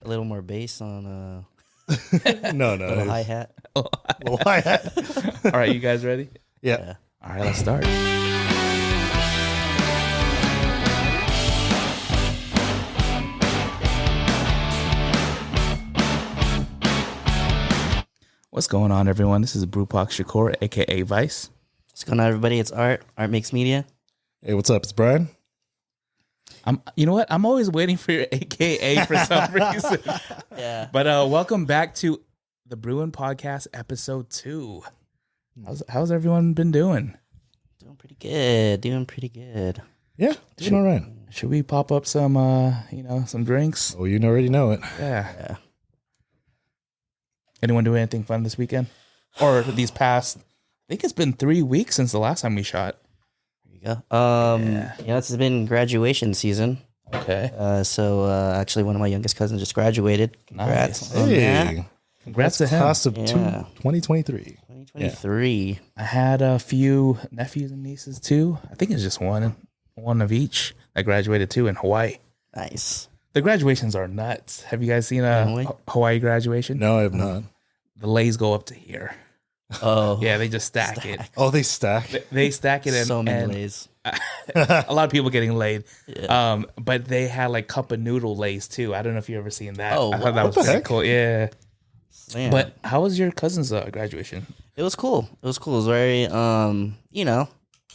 a little more bass on No. little hi-hat. Little hi-hat. All right, you guys ready? Yeah. All right, let's start. What's going on, everyone? This is brewpac.shakur, a.k.a. Vice. What's going on, everybody? It's Art. Art Makes Media. Hey, what's up? It's Brian. You know what? I'm always waiting for your a.k.a. for some reason. Yeah. But welcome back to the Brewing Podcast, Episode 2. How's everyone been doing? Doing pretty good. Yeah, doing all right. Should we pop up some, some drinks? Oh, you already know it. Yeah. Anyone do anything fun this weekend? Or these past, I think it's been 3 weeks since the last time we shot. There you go. Yeah, it's been graduation season. Okay. So actually one of my youngest cousins just graduated. Congrats Nice. on that. Hey, Congrats to him. class of Yeah. 2023. 2023. I had a few nephews and nieces too. I think it's just one of each that graduated too in Hawaii. Nice. The graduations are nuts. Have you guys seen a Hawaii graduation? No, I have not. The lays go up to here. Oh. Yeah, they just stack it. Oh, they stack. They stack it and So many lays. a lot of people getting laid. Yeah. But they had like cup of noodle lays too. I don't know if you ever seen that. Oh, I thought that what was the pretty heck? cool. Yeah. Man. But how was your cousin's graduation? It was cool. It was very,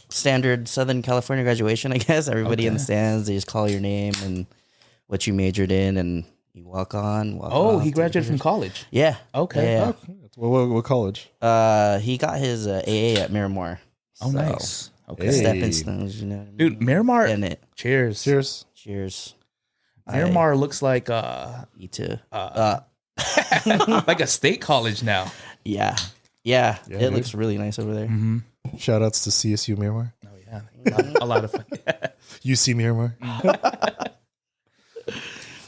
standard Southern California graduation, I guess. Everybody in the stands, they just call your name and what you majored in, and you walk off, He graduated from college. Yeah. Okay. Yeah. What college? He got his AA at Miramar. Oh, So, nice. Okay. Hey. Stepping stones, you know what I mean? Dude, Miramar. In it. Cheers. Cheers. Cheers. Miramar looks like You too. like a state college now. Yeah. Yeah. Yeah, It dude. looks really nice over there. Mm-hmm. Shout outs to CSU Miramar. Oh yeah, a lot of fun. UC Miramar.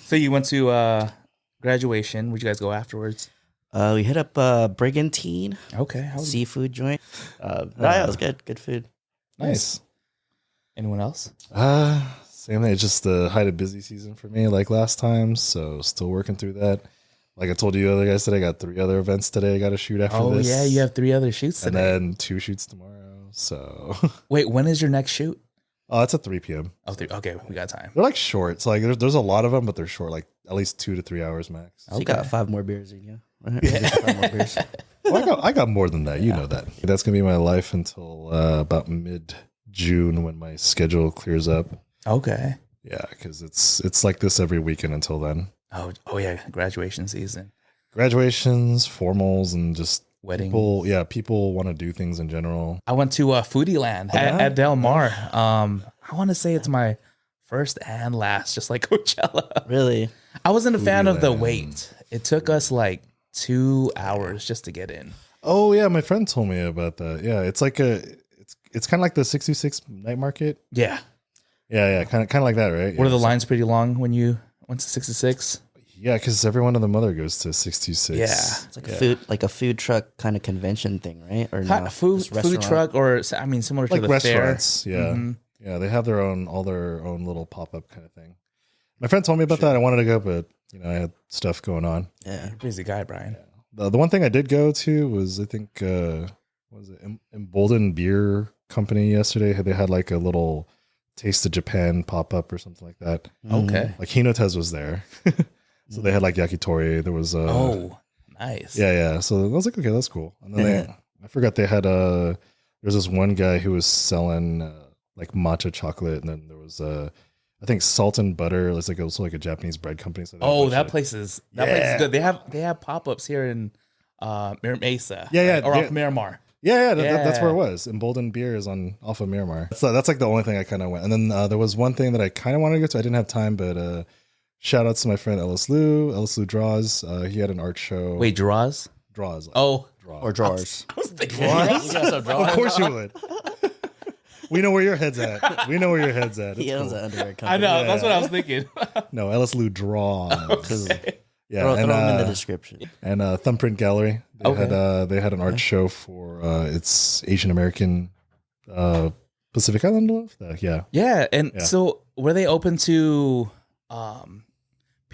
So you went to graduation. Where'd you guys go afterwards? We hit up Brigantine Okay, how was seafood joint. It was good. Good food. Nice. Anyone else? Same thing. It's just the height of busy season for me, like last time. So still working through that. Like I told you other guys today, I got 3 other events today I got to shoot after this. Oh yeah, you have 3 other shoots And today. then 2 shoots tomorrow. So, Wait, when is your next shoot? it's at 3 p.m. Oh, 3. Okay, we got time. They're like short. It's like there's a lot of them, but they're short, like at least 2 to 3 hours max. So you got 5 more beers in you. Just 5 more beers. Well, I got more than that. You know that. That's gonna be my life until about mid-June when my schedule clears up. Okay. Yeah, because it's like this every weekend until then. Oh yeah, graduation season, Graduations, formals, and just wedding. People want to do things in general. I went to Foodie Land at Del Mar. I want to say it's my first and last, just like Coachella. Really? I wasn't a fan of the Land. wait. It took us like 2 hours just to get in. Oh yeah, my friend told me about that. Yeah, it's like it's kind of like the 626 night market. Yeah. Yeah, kind of like that, right? Were Yeah, the so- lines pretty long when you went to 66? Yeah, because everyone and the mother goes to 626. Yeah. It's like a food truck kind of convention thing, right? Or no? Food Just restaurant? truck, or I mean, similar Like to the fair. restaurants. Yeah. Mhm. Yeah, they have their own little pop-up kind of thing. My friend told me about that. I wanted to go, but I had stuff going on. Yeah. Busy guy, Brian. The one thing I did go to was, I think, was it Emboldened Beer Company yesterday? They had like a little Taste of Japan pop-up or something like that. Okay. Like Hinotez was there. So they had like yakitori. There was Oh, nice. yeah. So I was like, okay, that's cool. And then I forgot they had there's this one guy who was selling like matcha chocolate, and then there was I think Salt and Butter. It's like also like a Japanese bread company. So That place is good. They have pop-ups here in Mesa. Yeah, Or yeah. off Miramar. Yeah, that's where it was. Emboldened Beer is on off of Miramar. So that's like the only thing I kind of went. And then there was one thing that I kind of wanted to go to. I didn't have time, but shout outs to my friend Ellis Lou. Ellis Lou Draws. He had an art show. Wait, draws? Draws. Oh. Draws. Or drawers. I was thinking Of course you would. We know where your head's at. We know where your head's at. He It's owns cool. an underwear I company. know. That's what I was thinking. No, Ellis Lou Draws. Yeah, Throw and, them in the description. and Thumbprint Gallery. They Okay. had an art show for its Asian American Pacific Island love. Yeah. Yeah. And Yeah. so were they open to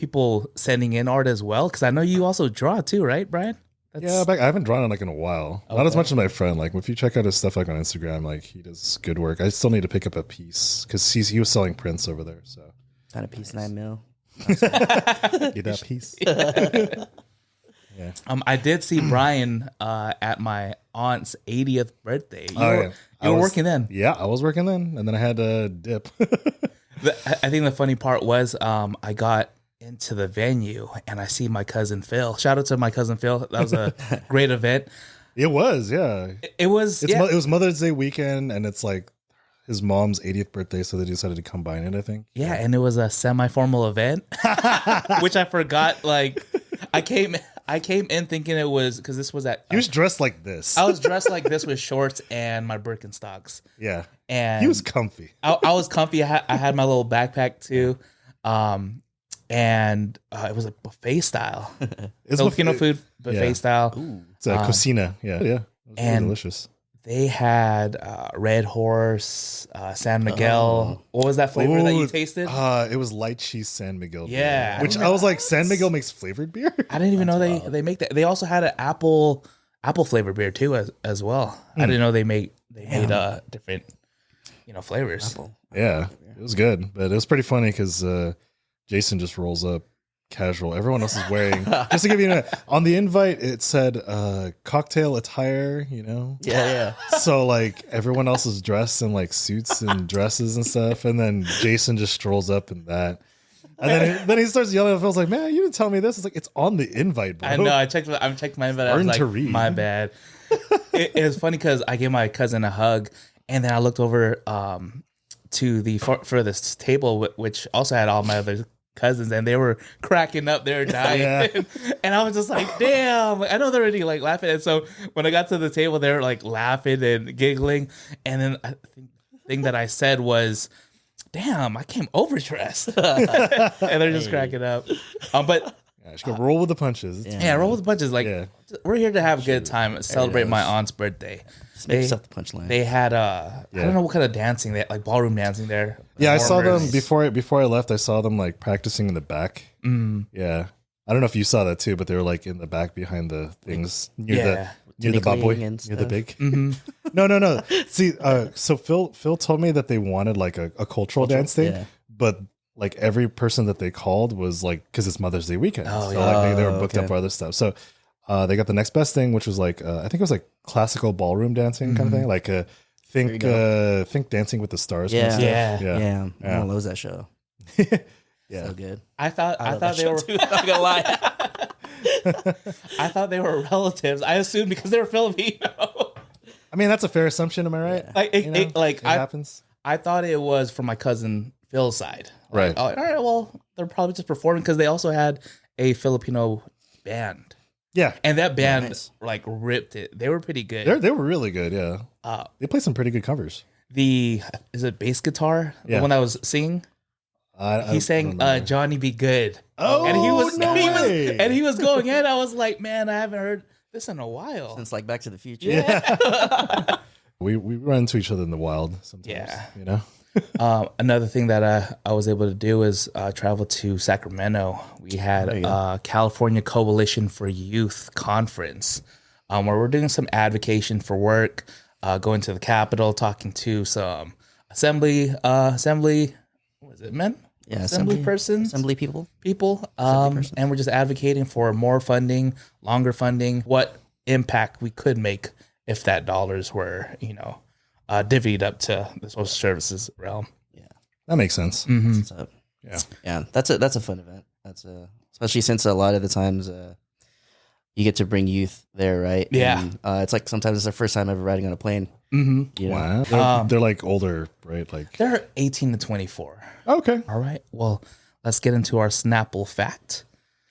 people sending in art as well? Because I know you also draw too, right, Brian? Yeah, I haven't drawn in like in a while. Not as much as my friend. Like if you check out his stuff like on Instagram, like he does good work. I still need to pick up a piece because he was selling prints over there. So Kind of piece 9 mil. get that piece. Yeah. I did see Brian at my aunt's 80th birthday. You were working then. Yeah, I was working then, and then I had to dip. I think the funny part was I got into the venue and I see my cousin Phil. Shout out to my cousin Phil. That was a great event. It was, yeah. It was. It was Mother's Day weekend, and it's like his mom's 80th birthday, so they decided to combine it, I think. Yeah, and it was a semi-formal event, which I forgot. Like, I came in thinking it was because this was at. He was dressed like this. I was dressed like this with shorts and my Birkenstocks. Yeah, and he was comfy. I was comfy. I had my little backpack too, and it was a buffet style. It's Filipino food buffet style. Ooh. It's a cocina. Yeah. It was really delicious. They had Red Horse, San Miguel. What was that flavor that you tasted? It was light cheese San Miguel. Yeah. Beer, which I was like, San Miguel makes flavored beer. I didn't even know they make that. They also had an apple flavored beer too as well. I didn't know they made different flavors. Apple. Yeah, it was good, but it was pretty funny because Jason just rolls up casual. Everyone else is wearing. Just to give you on the invite, it said cocktail attire. Yeah. So like everyone else is dressed in like suits and dresses and stuff, and then Jason just strolls up in that. And then he starts yelling at Phil. I was like, man, you didn't tell me this. It's like, it's on the invite, bro. I know. I checked my invite. I was like, to read. My bad. It was funny because I gave my cousin a hug, and then I looked over to the for this table, which also had all my other cousins, and they were cracking up. They were dying. Yeah. And I was just like, damn. I know they're already like laughing. And so when I got to the table, they were like laughing and giggling. And then I think the thing that I said was, damn, I came overdressed. And they're just cracking up. But yeah, just go roll with the punches. yeah, roll with the punches. Like, we're here to have a good time, celebrate my aunt's birthday. Just make yourself the punchline. They had I don't know what kind of dancing they had, like ballroom dancing there. Yeah, I saw them before I left. I saw them like practicing in the back. Yeah, I don't know if you saw that too, but they were like in the back behind the things near the bad boy, near the big. No. See, so Phil told me that they wanted like a cultural dance thing, but like every person that they called was like, because it's Mother's Day weekend, so like they were booked up for other stuff. So they got the next best thing, which was like I think it was like classical ballroom dancing kind of thing, like think Dancing with the Stars. Yeah. Everyone loves that show. Yeah, so good. I thought they were. Too, not gonna lie. I thought they were relatives. I assumed because they were Filipino. I mean, that's a fair assumption. Am I right? Like it happens. I thought it was from my cousin Phil's side. Right. All right. Well, they're probably just performing because they also had a Filipino band. Yeah, and that band like ripped it. They were pretty good. They were really good. Yeah, they played some pretty good covers. Is it bass guitar? The one I was singing. He sang "Johnny Be Good." Oh, and he was way. he was going in. I was like, man, I haven't heard this in a while Since like Back to the Future. Yeah. we run into each other in the wild sometimes. Yeah. Another thing that I was able to do is travel to Sacramento. We had a California Coalition for Youth conference where we're doing some advocacy for work, going to the Capitol, talking to some assembly, what is it, men? Yeah, assembly persons, assembly people, and we're just advocating for more funding, longer funding, what impact we could make if that dollars were, divvied up to the social services realm. Yeah, that makes sense. Mm-hmm. That's what's up. Yeah. That's a fun event. That's especially since a lot of the times you get to bring youth there, right? Yeah, and, it's like sometimes it's their first time ever riding on a plane. Mm-hmm. Wow, they're like older, right? Like they're 18 to 24. Okay, all right. Well, let's get into our Snapple Fact.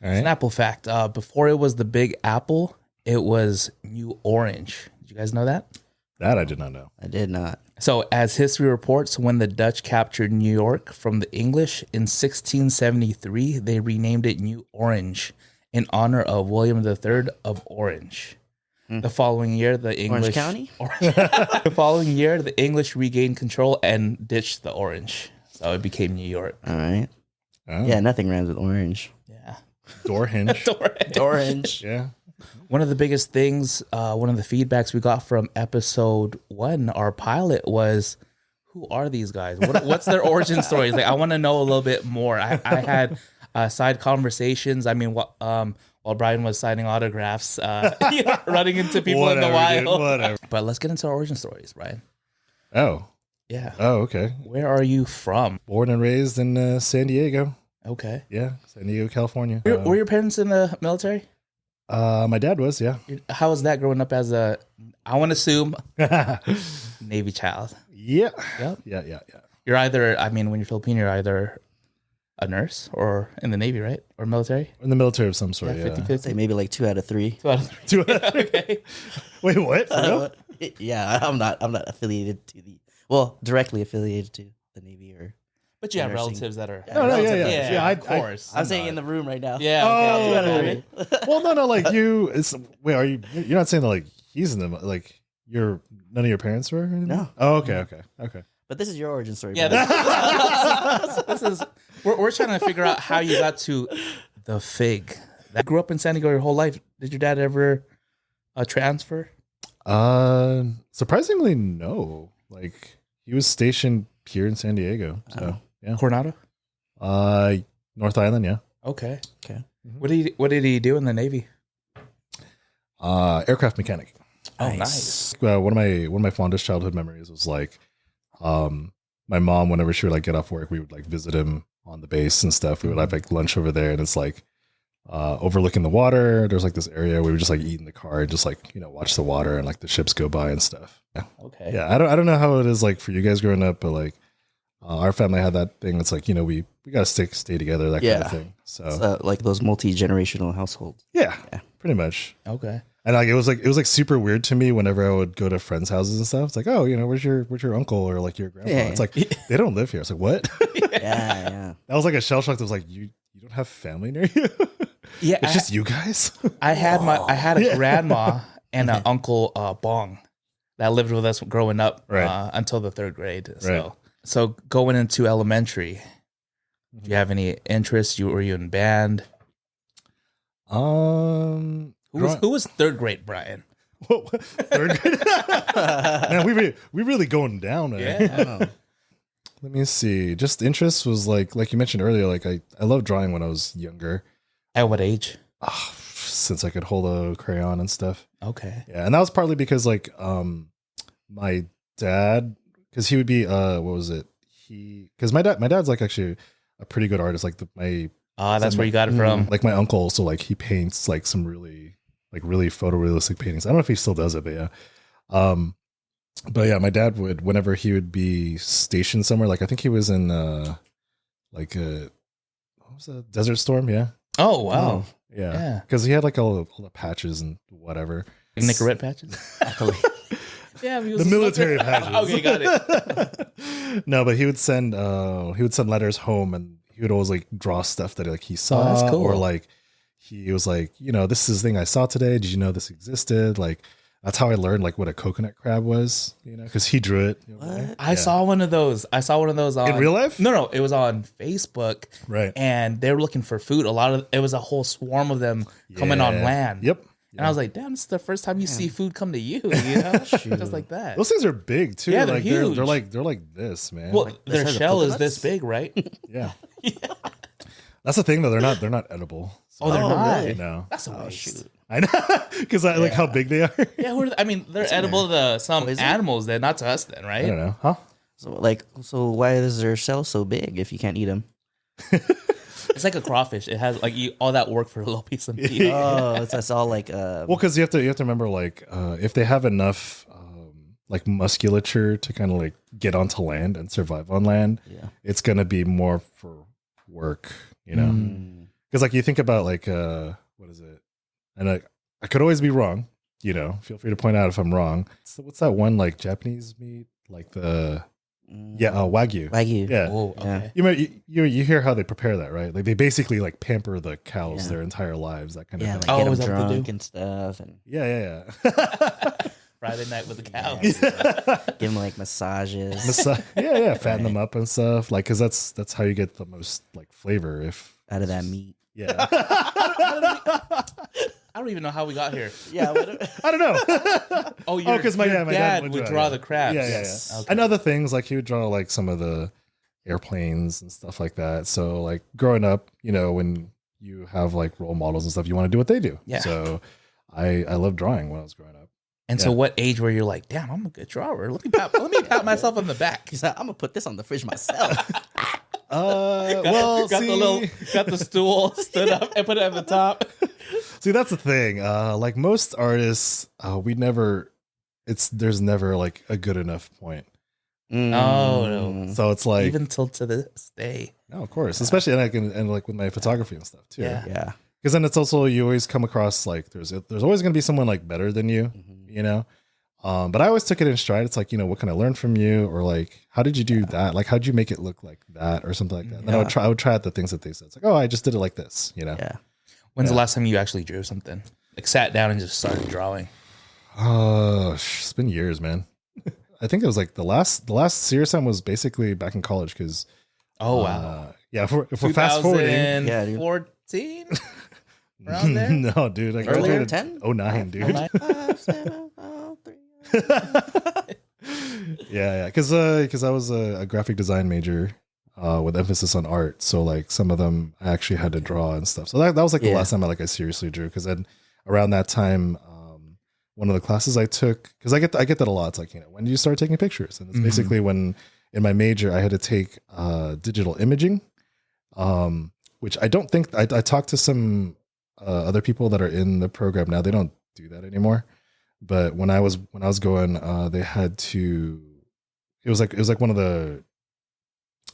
All right. Snapple Fact. Before it was the Big Apple, it was New Orange. Did you guys know that? That I did not know. I did not. So, as history reports, when the Dutch captured New York from the English in 1673, they renamed it New Orange in honor of William III of Orange. The following year, the English County. The following year, the English regained control and ditched the orange, so it became New York. All right. Oh. Yeah, nothing rhymes with orange. door hinge. Door hinge. Yeah. One of the biggest things, one of the feedbacks we got from episode 1, our pilot, was, who are these guys? What's their origin stories? Like, I want to know a little bit more. I had side conversations. I mean, while Brian was signing autographs, running into people in the wild. Dude, whatever. But let's get into our origin stories, Brian. Oh. Yeah. Oh, okay. Where are you from? Born and raised in San Diego. Okay. Yeah, San Diego, California. Were your parents in the military? My dad was, yeah. How was that growing up as a, I want to assume, Navy child? Yeah. Yep. Yeah. You're either, I mean, when you're Filipino, you're either a nurse or in the Navy, right? Or military? In the military of some sort, yeah. 50-50. I'd say maybe like 2 out of 3. 2 out of 3. Okay. Wait, what? For real? Yeah, I'm not affiliated to directly affiliated to the Navy or. But you have Nursing. relatives that are. No, yeah. Of course. I'm saying in the room right now. Yeah. Oh, Okay. well, no, like you. Wait, are you? You're not saying that like he's in the like you're none of your parents were? No. Oh, okay. But this is your origin story. Yeah. brother. This is. We're trying to figure out how you got to the Fig. That grew up in San Diego your whole life. Did your dad ever transfer? Surprisingly, no. Like he was stationed here in San Diego. So yeah. Coronado. North Island, yeah. Okay. Okay. What did he do in the Navy? Aircraft mechanic. Oh, nice. One of my fondest childhood memories was like, my mom, whenever she would like get off work, we would like visit him on the base and stuff. We would have like lunch over there, and it's like overlooking the water. There's like this area we would just like eat in the car and just like, you know, watch the water and like the ships go by and stuff. Yeah. Okay. Yeah. I don't know how it is like for you guys growing up, but like our family had that thing. It's like, you know, we gotta stay together, that kind of thing. So like those multi-generational households. yeah, pretty much. Okay. And like it was like super weird to me whenever I would go to friends' houses and stuff. It's like, oh, you know, where's your uncle or like your grandpa? Yeah. It's like they don't live here. It's like, what? Yeah. That was like a shell shock. That was like, you don't have family near you. Yeah. It's just you guys. I had a grandma and an uncle Bong that lived with us growing up until the 3rd grade. So going into elementary, do you have any interests? Were you in band? Who Who was 3rd grade, Brian? 3rd grade? Man, we really going down. Yeah. Let me see. Just interest was like you mentioned earlier. Like I loved drawing when I was younger. At what age? Since I could hold a crayon and stuff. Okay. Yeah, and that was partly because like my dad, because he would be what was it? Because my dad's like actually a pretty good artist. Like that's where you got it from. Like my uncle, so like he paints like some really photorealistic paintings. I don't know if he still does it, but yeah. But yeah, my dad would, whenever he would be stationed somewhere, like I think he was in what was that? Desert Storm, yeah. Oh wow. Yeah. Because he had like all the patches and whatever. Nicorette patches? Yeah, the military patches. Okay, got it. No, but he would send letters home, and he would always like draw stuff that like he saw, that's cool. or like he was like, you know, this is the thing I saw today. Did you know this existed? Like that's how I learned like what a coconut crab was, you know, because he drew it. What? I saw one of those. On in real life. No, it was on Facebook. Right. And they were looking for food. It was a whole swarm of them coming on land. Yep. And I was like, damn, this is the first time you see food come to you, you know? Just like that. Those things are big too. Yeah, they're like huge. They're like this, man. Well, Like, their size of shell is coconuts? this big, right? yeah. That's the thing though. They're not edible. So, Oh, they're not. really? no. That's a waste. I know, because I like how big they are. Yeah, they're edible to some Poison? animals, then not to us then, right? I don't know, huh? So why is their shell so big if you can't eat them? It's like a crawfish. It has like all that work for a little piece of meat. Oh, it's all like Well, because you have to remember, like, if they have enough like musculature to kind of like get onto land and survive on land, it's gonna be more for work, you know. Because like you think about like what is it? And I could always be wrong, you know. Feel free to point out if I'm wrong. So what's that one like Japanese meat, like the Wagyu? Wagyu. Yeah. Oh, okay. You hear how they prepare that, right? Like they basically like pamper the cows their entire lives, that kind of thing. Like get is them that what they drunk do? and stuff, and Yeah. Friday night with the cows. give them like massages. Fatten them up and stuff, like because that's how you get the most like flavor. If out of that meat. Yeah. I don't even know how we got here. Yeah. I don't know. Oh, your 'cause my dad would draw yeah. the crabs. Yeah. Yes. Okay. And other things, like he would draw like some of the airplanes and stuff like that. So like growing up, when you have like role models and stuff, you want to do what they do. Yeah. So I love drawing when I was growing up. And so, what age were you like, damn, I'm a good drawer? Let me pat myself on the back. He's like, I'm gonna put this on the fridge myself. Got the stool, stood up, and put it at the top. See, that's the thing. Like most artists, there's never like a good enough point. Oh no! So it's like even till to this day. No, of course, especially and like with my photography and stuff too. Yeah. Because then it's also you always come across like there's always going to be someone like better than you, But I always took it in stride. It's like what can I learn from you, or like how did you do that? Like how did you make it look like that, or something like that. And then I would try out the things that they said. It's like, oh, I just did it like this, Yeah. When's the last time you actually drew something? Like sat down and just started drawing? It's been years, man. I think it was like the last serious time was basically back in college because. Oh wow! Yeah, if we're fast forwarding, 2014. Around there? No, dude. I Earlier, graduated 10? 09, dude. 5, 7, 3. Yeah. Because I was a graphic design major with emphasis on art. So like some of them I actually had to draw and stuff. So that was like the last time I seriously drew. Because then around that time, one of the classes I took, because I get that a lot. It's like when do you start taking pictures? And it's basically when in my major I had to take digital imaging, which I don't think I talked to some. Other people that are in the program now, they don't do that anymore. But when I was going, they had to. It was like one of the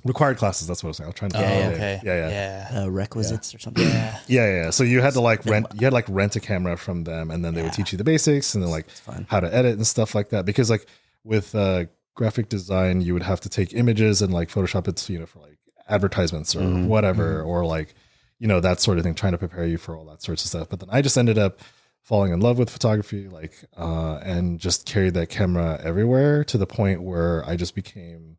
required classes. That's what I was saying. I was trying to. Yeah. Requisites or something. Yeah. So you had to like rent. You had like rent a camera from them, and then they would teach you the basics and then like how to edit and stuff like that. Because like with graphic design, you would have to take images and like Photoshop it, for like advertisements or whatever, or like. That sort of thing, trying to prepare you for all that sorts of stuff. But then I just ended up falling in love with photography, and just carried that camera everywhere to the point where I just became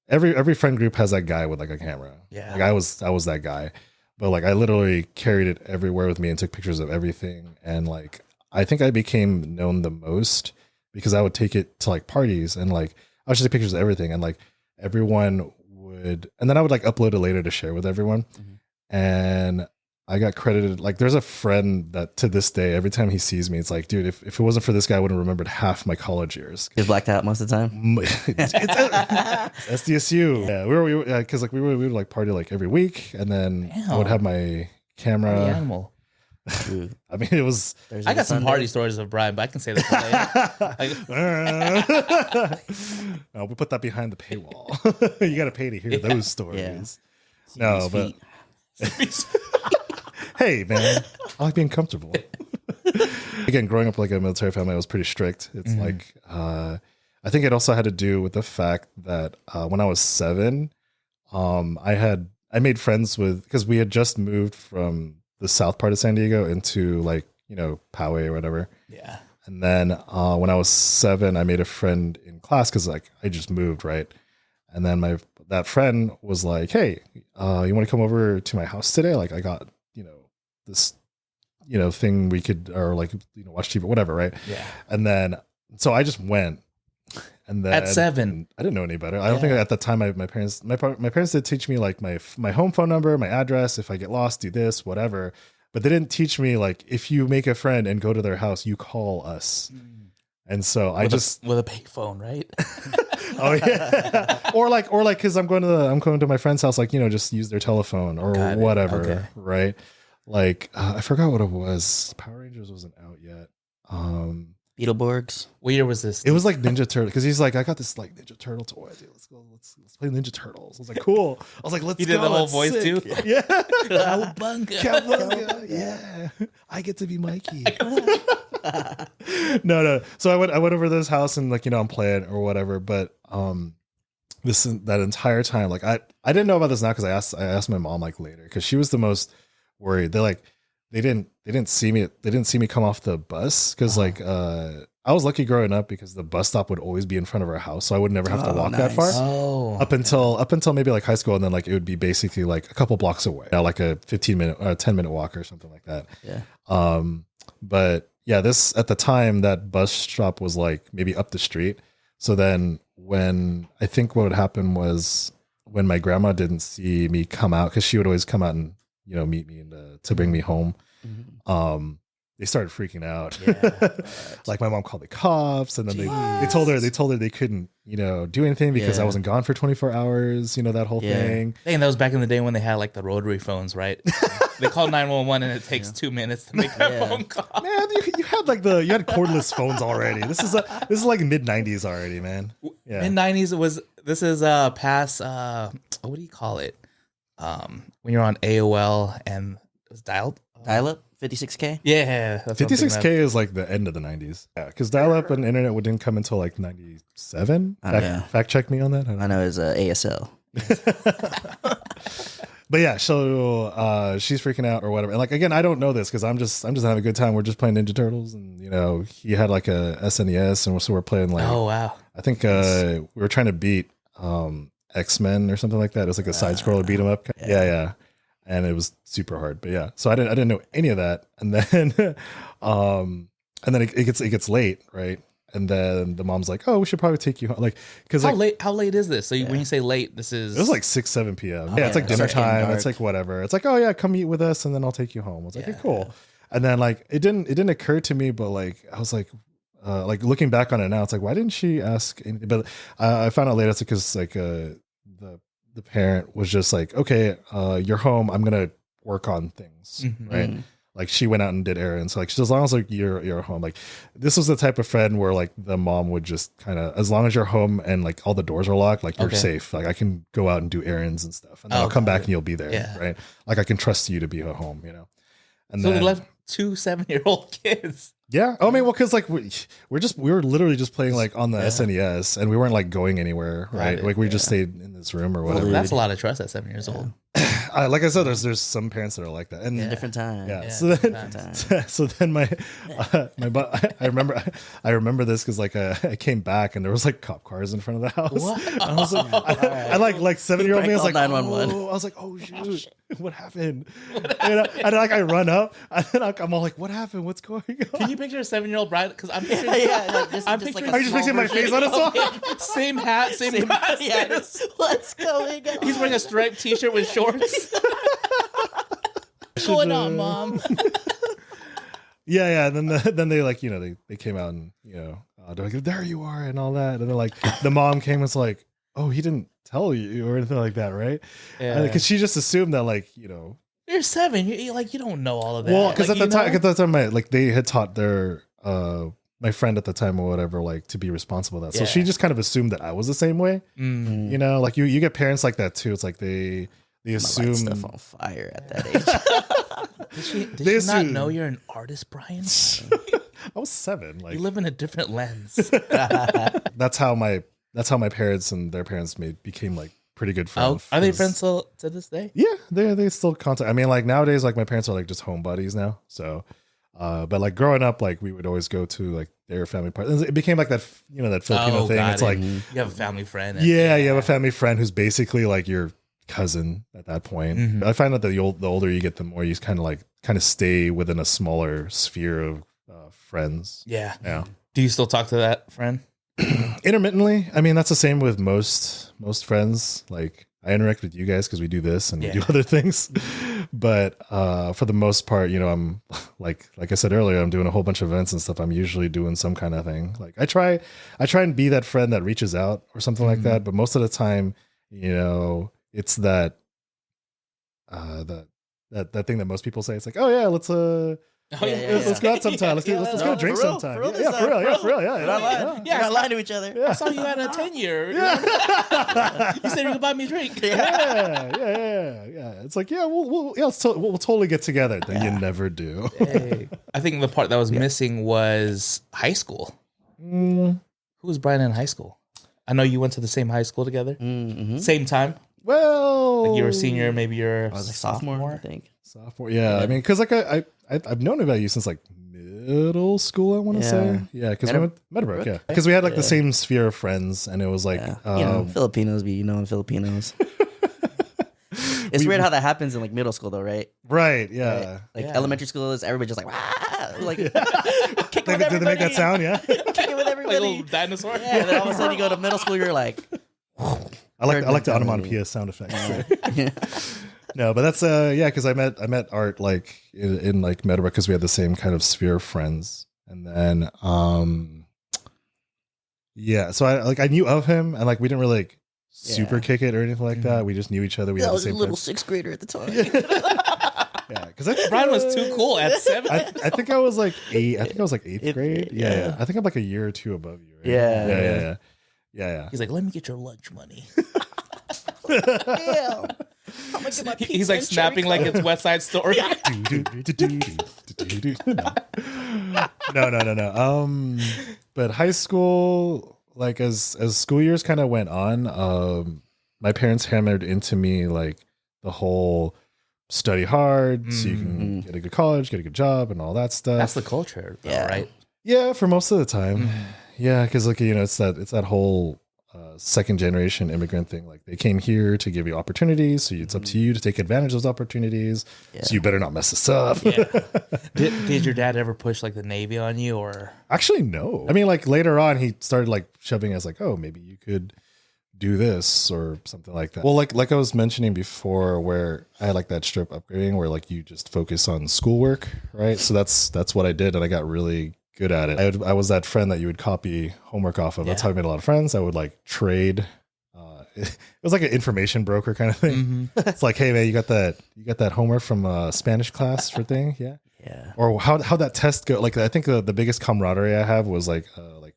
every friend group has that guy with like a camera. Yeah. Like I was that guy, but like I literally carried it everywhere with me and took pictures of everything. And like, I think I became known the most because I would take it to like parties and like, I would just take pictures of everything. And like everyone would, and then I would like upload it later to share with everyone. And I got credited. Like, there's a friend that to this day, every time he sees me, it's like, dude, if it wasn't for this guy, I would have remembered half my college years. He's blacked out most of the time. it's SDSU. Yeah, we were because like we would like party like every week, and then I would have my camera. Party animal. I mean, it was. I got some party stories of Brian, but I can say that later. No, we put that behind the paywall. You got to pay to hear those stories. Yeah. No, but. Hey man, I like being comfortable. Again, growing up like a military family, I was pretty strict. It's like I think it also had to do with the fact that when I was 7, I made friends with, because we had just moved from the south part of San Diego into like Poway or whatever. Yeah. And then when I was 7, I made a friend in class because like I just moved, right? And then that friend was like, "Hey, you want to come over to my house today? Like, I got this thing we could, or like watch TV or whatever, right?" Yeah. And then so I just went, and then at 7, I didn't know any better. I don't think at the time my parents did teach me like my home phone number, my address. If I get lost, do this, whatever. But they didn't teach me like if you make a friend and go to their house, you call us. And so with a payphone, right? Oh yeah, or like because I'm going to my friend's house, like just use their telephone or whatever, right? Like I forgot what it was. Power Rangers wasn't out yet. Beetleborgs. What year was this? It was like Ninja Turtle, because he's like, I got this like Ninja Turtle toy. Dude, let's play Ninja Turtles. I was like, cool. I was like, let's go. You did the whole voice sick. too. Yeah. Cowabunga. Yeah. I get to be Mikey. No. So I went over to this house and like I'm playing or whatever, but that entire time, like I didn't know about this now because I asked my mom like later, because she was the most worried. They didn't see me come off the bus because like I was lucky growing up because the bus stop would always be in front of our house, so I would never have to walk that nice. far. Oh, Up until maybe like high school, and then like it would be basically like a couple blocks away, like a 15-minute, 10-minute walk or something like that. Yeah. But yeah, this at the time that bus stop was like maybe up the street. So then when I think what would happen was when my grandma didn't see me come out, because she would always come out and meet me and to bring me home. Mm-hmm. They started freaking out. Yeah. Like my mom called the cops, and then they told her they couldn't do anything because I wasn't gone for 24 hours. That whole thing. Dang, that was back in the day when they had like the rotary phones, right? They called 911 and it takes 2 minutes to make that phone call. Man, you had you had cordless phones already. This is like mid 90s already, man. Yeah. Mid 90s this is past what do you call it? When you're on AOL and it was dial up 56K. Yeah, that's 56K is like the end of the 90s. Yeah, because dial-up and internet didn't come until like 97. Fact check me on that. I know it's ASL. But yeah, so she's freaking out or whatever. And like again, I don't know this because I'm just having a good time. We're just playing Ninja Turtles, and he had like a SNES, and so we're playing like I think we were trying to beat X-Men or something like that. It was like a side scroller beat 'em up. Yeah. And it was super hard, but yeah. So I didn't know any of that, and then it gets late, right? And then the mom's like, "Oh, we should probably take you home." Like, because how late is this? So when you say late, it was like 6-7 p.m. Yeah, it's like dinner time. It's like whatever. It's like, oh yeah, come eat with us, and then I'll take you home. I was like, okay, cool. And then like it didn't occur to me, but like I was like looking back on it now, it's like, why didn't she ask anything? But I found out later it's because like the parent was just like, okay, you're home. I'm going to work on things. Right. Like she went out and did errands. So like, as long as like you're home, like this was the type of friend where like the mom would just kind of, as long as you're home and like all the doors are locked, like you're safe. Like I can go out and do errands and stuff, and then I'll come back and you'll be there. Yeah. Right. Like I can trust you to be at home, And so they left 2 7-year-old kids. Yeah. Oh, I mean, well, because like we were literally just playing like on the SNES, and we weren't like going anywhere, right? Like we just stayed in this room or whatever. Well, that's a lot of trust at 7 years old. Like I said, there's some parents that are like that, and different time. Yeah. So then I remember this because like I came back and there was like cop cars in front of the house. What? And I was like, I like 7-year-old me. I was like, 911. I was like, oh shoot, what happened? And like I run up, and then I'm all like, what happened? What's going on? Can you picture a 7-year-old bride? Because I'm picturing, are you just picturing my face on a song? Same hat, same glasses. What's going on? He's wearing a striped t-shirt with shorts. What's going on, Mom? Yeah. And then they like, they came out and, they're like, there you are and all that. And then like the mom came and was like, oh, he didn't tell you or anything like that, right? Yeah. Because she just assumed that like, you're 7. You don't know all of that. Well, because at the time, they had taught their my friend at the time or whatever, like to be responsible for that. So she just kind of assumed that I was the same way. Mm-hmm. Like you get parents like that too. It's like they assume stuff on fire at that age. Did she not know you're an artist, Brian? I was 7. Like you live in a different lens. That's how my parents and their parents became like pretty good friends. Are they friends still to this day? Yeah, they still contact. I mean, like nowadays, like my parents are like just home buddies now. So, but like growing up, like we would always go to like their family parties. It became like that, that Filipino thing. It's like you have a family friend. You have a family friend who's basically like your cousin at that point. Mm-hmm. I find that the older you get, the more you kind of stay within a smaller sphere of friends. Yeah. Do you still talk to that friend? Intermittently. I mean, that's the same with most friends. Like I interact with you guys because we do this and we do other things. But for the most part, I'm like I said earlier, I'm doing a whole bunch of events and stuff. I'm usually doing some kind of thing. Like I try and be that friend that reaches out or something like that. But most of the time, it's that that thing that most people say. It's like, oh yeah, let's go out sometime. Let's go drink sometime. For real. Yeah. We're not lying to each other. I saw you at a 10-year. You said you could buy me a drink. Yeah. It's like, we'll totally get together. Then you never do. Hey. I think the part that was missing was high school. Who was Brian in high school? I know you went to the same high school together. Mm-hmm. Same time. Well, like you were a senior, maybe you're I was a sophomore, I think. Sophomore, yeah. I mean, because like I've known about you since like middle school, I want to say. Yeah, because we went Meadowbrook, yeah. Because we had like the same sphere of friends, and it was like... Filipinos be Filipinos. It's weird how that happens in like middle school though, right? Right, yeah. Like elementary school is everybody just like, Wah! Like Did they make that sound, yeah? kicking with everybody. Like a little dinosaur. Yeah, and then all of a sudden you go to middle school, you're like... I like the onomatopoeia sound effects. No, but that's because I met Art like in like Meadowbrook because we had the same kind of sphere of friends, and then so I knew of him, and like we didn't really like super kick it or anything like that. We just knew each other. We had the same. I was a little sixth grader at the time. Yeah, because Brian was too cool at 7. I think I was like 8. I think I was like 8th grade. Yeah. I think I'm like a year or two above you. Right? Yeah. He's like, let me get your lunch money. Damn. He's like snapping like it's West Side Story. No. But high school, like as school years kind of went on, my parents hammered into me like the whole study hard so you can get a good college, get a good job, and all that stuff. That's the culture, though, right? Yeah, for most of the time. Yeah, because like it's that whole second generation immigrant thing. Like they came here to give you opportunities, so it's up to you to take advantage of those opportunities. So you better not mess this up. Did your dad ever push like the Navy on you, or actually no? I mean, like later on, he started like shoving us like, oh, maybe you could do this or something like that. Well, like I was mentioning before, where I had like that strip upgrading where like you just focus on schoolwork, right? So that's what I did, and I got really good at it. I was that friend that you would copy homework off of. That's how I made a lot of friends. I would like trade. It was like an information broker kind of thing. It's like, hey man, you got that homework from Spanish class for thing, yeah. Or how that test go? Like I think the biggest camaraderie I have was like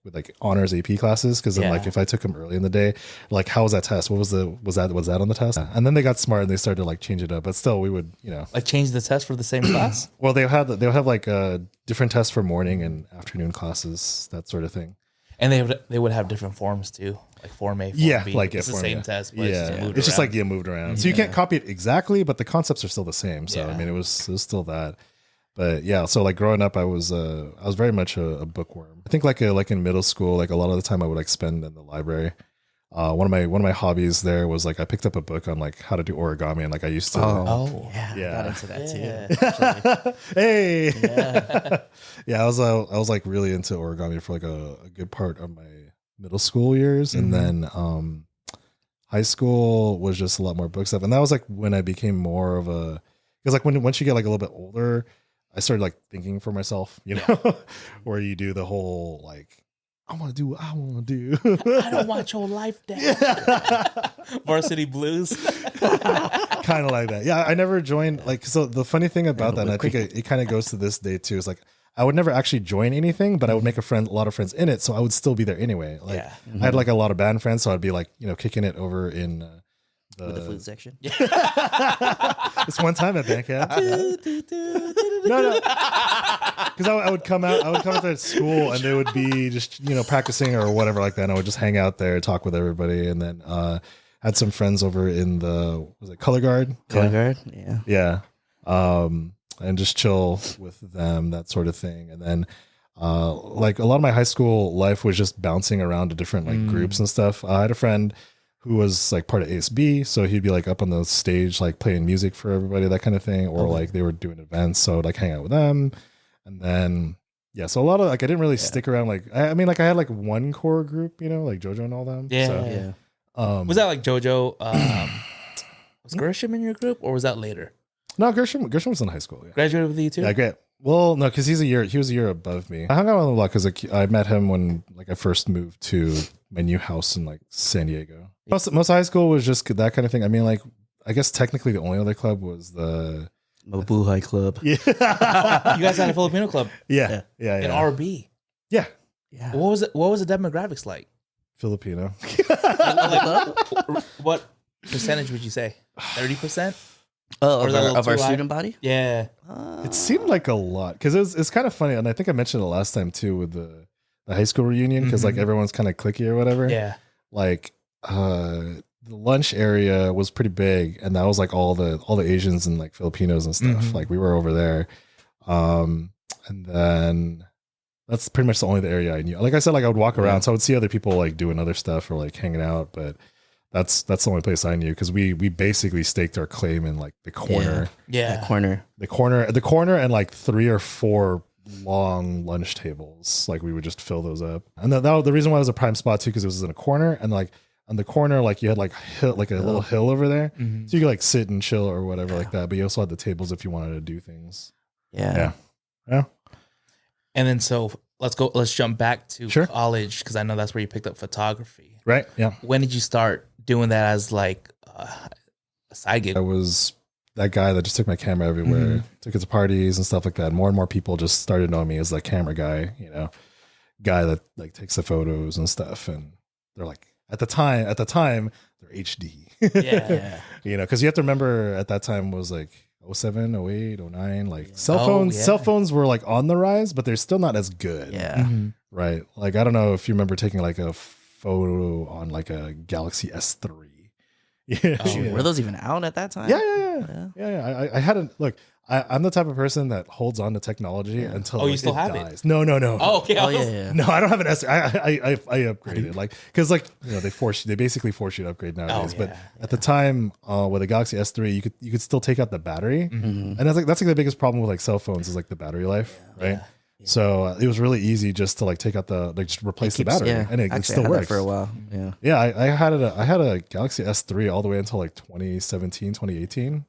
with like honors AP classes, because then like if I took them early in the day, like how was that test? What was that on the test? And then they got smart and they started to like change it up. But still, we would like change the test for the same class. Well, they'll have like different tests for morning and afternoon classes, that sort of thing. And they would have different forms too, like Form A, Form B. Like it's the same test, but it's just like moved around. So you can't copy it exactly, but the concepts are still the same. So I mean, it was still that. But yeah, so like growing up, I was very much a bookworm. I think like in middle school, like a lot of the time I would like spend in the library. One of my hobbies there was like I picked up a book on like how to do origami, and like I used to. I got into that too. Hey, I was like really into origami for like a good part of my middle school years, and then high school was just a lot more book stuff, and that was like when I became more of a, because like once you get like a little bit older, I started like thinking for myself, where you do the whole like, I want to do what I want to do. I don't want your life down. Varsity Blues. Kind of like that. Yeah, I never joined. Like, so the funny thing about that, and I think it kind of goes to this day too, is like I would never actually join anything, but I would make a lot of friends in it, so I would still be there anyway. Like, I had like a lot of band friends, so I'd be like, kicking it over in with the flute section. This one time at band camp. No. Because I would come out there at school, and they would be just practicing or whatever like that, and I would just hang out there, talk with everybody, and then had some friends over in was it Color Guard? Yeah. And just chill with them, that sort of thing. And then like a lot of my high school life was just bouncing around to different like groups and stuff. I had a friend who was like part of ASB, so he'd be like up on the stage like playing music for everybody, that kind of thing, or like they were doing events, so I'd like hang out with them. And then so a lot of like I didn't really stick around. Like I mean, like I had like one core group, like JoJo and all them. Was that like JoJo? Was Gershom in your group, or was that later? No, Gershom was in high school. Yeah. Graduated with you too? Yeah, great. Well, no, because he was a year above me. I hung out with him a lot because like, I met him when like I first moved to my new house in like San Diego. Most of high school was just that kind of thing. I mean, like I guess technically the only other club was the Mabuhay Club. Yeah, you guys had a Filipino club. Yeah. In RB. Yeah. What was the demographics like? Filipino. What percentage would you say? 30%? Of our student body? Yeah. It seemed like a lot because it's kind of funny, and I think I mentioned it last time too with the high school reunion, because like everyone's kind of cliquey or whatever. Yeah. Like the lunch area was pretty big, and that was like all the Asians and like Filipinos and stuff. Like we were over there. And And then that's pretty much the only area I knew. Like I said, like I would walk around, so I would see other people like doing other stuff or like hanging out, but that's the only place I knew because we basically staked our claim in like the corner. Yeah. The corner. The corner and like 3 or 4 long lunch tables. Like we would just fill those up. And the reason why it was a prime spot too, because it was in a corner and like on the corner, like you had like a little hill over there. Mm-hmm. So you could like sit and chill or whatever like that. But you also had the tables if you wanted to do things. Yeah. And then so let's jump back to college because I know that's where you picked up photography. Right. Yeah. When did you start doing that as like a side gig? I was that guy that just took my camera everywhere, took it to parties and stuff like that. More and more people just started knowing me as that camera guy, guy that like takes the photos and stuff. And they're like, at the time, they're HD. Yeah. Because you have to remember at that time was like 07, 08, 09, like cell phones were like on the rise, but they're still not as good. Yeah. Right. Like, I don't know if you remember taking like a photo on like a Galaxy S3. Yeah. Were those even out at that time? Yeah. I hadn't look. I'm the type of person that holds on to technology until you still have dies. No. Oh, okay. Yeah. No, I don't have an S. I upgraded because they basically force you to upgrade nowadays. But at the time with a Galaxy S3, you could still take out the battery, and that's like the biggest problem with like cell phones is like the battery life, right? Yeah. So it was really easy just to like take out just replace the battery, and it still works for a while. Yeah. I had a Galaxy S3 all the way until like 2017, 2018.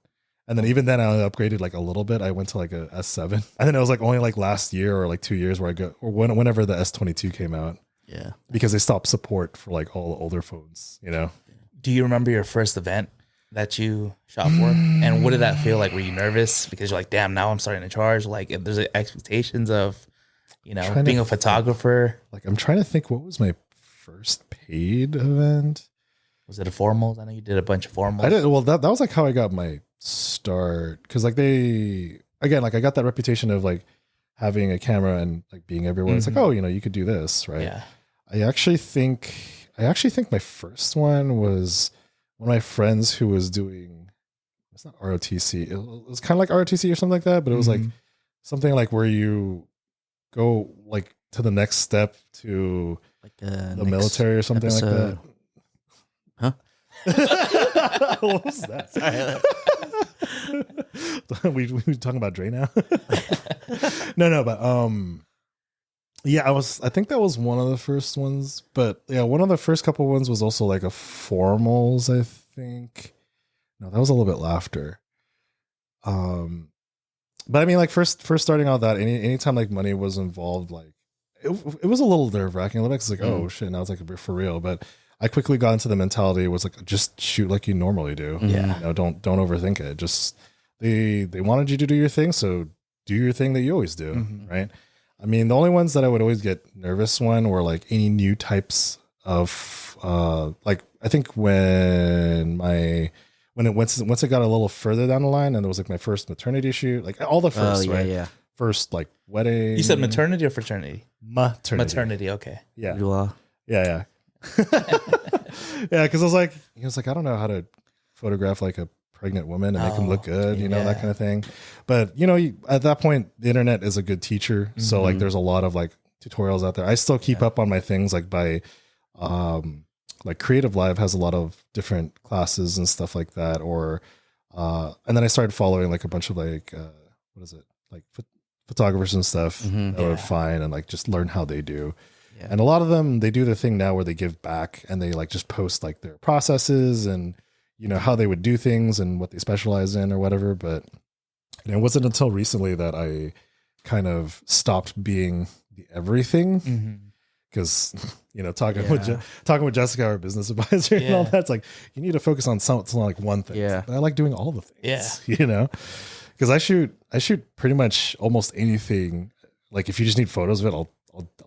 And then even then I only upgraded like a little bit. I went to like a S7. And then it was like only like last year or like 2 years where whenever the S22 came out. Yeah. Because they stopped support for like all the older phones, Do you remember your first event that you shot for? And what did that feel like? Were you nervous? Because you're like, damn, now I'm starting to charge. Like if there's expectations of, being a photographer. Like I'm trying to think what was my first paid event. Was it a formals? I know you did a bunch of formals. I did. Well, that was like how I got my start. Cause like I got that reputation of like having a camera and like being everywhere. It's like, oh, you could do this. Right. Yeah. I actually think my first one was one of my friends who was doing, it's not ROTC. It was kind of like ROTC or something like that, but it was like something like where you go like to the next step to like the military or something episode. like that. What was that? we talking about Dre now? No, but I think that was one of the first ones, but yeah, one of the first couple ones was also like a formals, I think. No, that was a little bit after. But I mean, like first starting out that anytime like money was involved, like it was a little nerve wracking. It's like, oh shit, now it's like for real. But I quickly got into the mentality was like, just shoot like you normally do. Yeah. Don't overthink it. Just they wanted you to do your thing, so do your thing that you always do, right? I mean, the only ones that I would always get nervous were like any new types of like I think once it got a little further down the line and it was like my first maternity shoot, like all the first, right? Yeah. First like wedding. You said maternity or fraternity? Maternity. Okay. Yeah. Yeah. Yeah. Yeah, because I was like, I don't know how to photograph like a pregnant woman and make them look good, that kind of thing. But at that point, the internet is a good teacher, so like there's a lot of like tutorials out there. I still keep up on my things like by, like Creative Live has a lot of different classes and stuff like that, or and then I started following like a bunch of like like photographers and stuff that I would find and like just learn how they do. Yeah. And a lot of them, they do the thing now where they give back and they like just post like their processes and how they would do things and what they specialize in or whatever. But it wasn't until recently that I kind of stopped being the everything. Because talking with Jessica, our business advisor, and all that, it's like you need to focus on something like one thing. Yeah, but I like doing all the things. Yeah, because I shoot pretty much almost anything. Like if you just need photos of it, I'll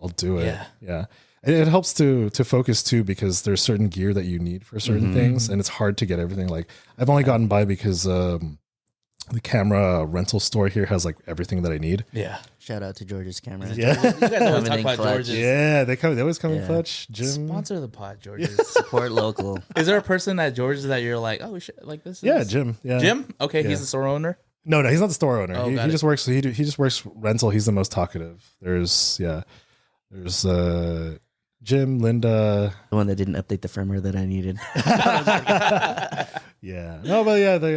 do it. Yeah. And it helps to focus too, because there's certain gear that you need for certain things, and it's hard to get everything. Like I've only gotten by because the camera rental store here has like everything that I need. Yeah. Shout out to George's Camera. Yeah. You guys always talk about clutch. George's. Yeah, they always come in clutch. Jim. Sponsor the pod, George's. Support local. Is there a person at George's that you're like, oh shit, like this is Yeah, Jim. Yeah. Jim? Okay, he's the store owner. No, he's not the store owner. Oh, he just works. He just works rental. He's the most talkative. There's Jim, Linda, The one that didn't update the firmware that I needed. yeah. No, but yeah, they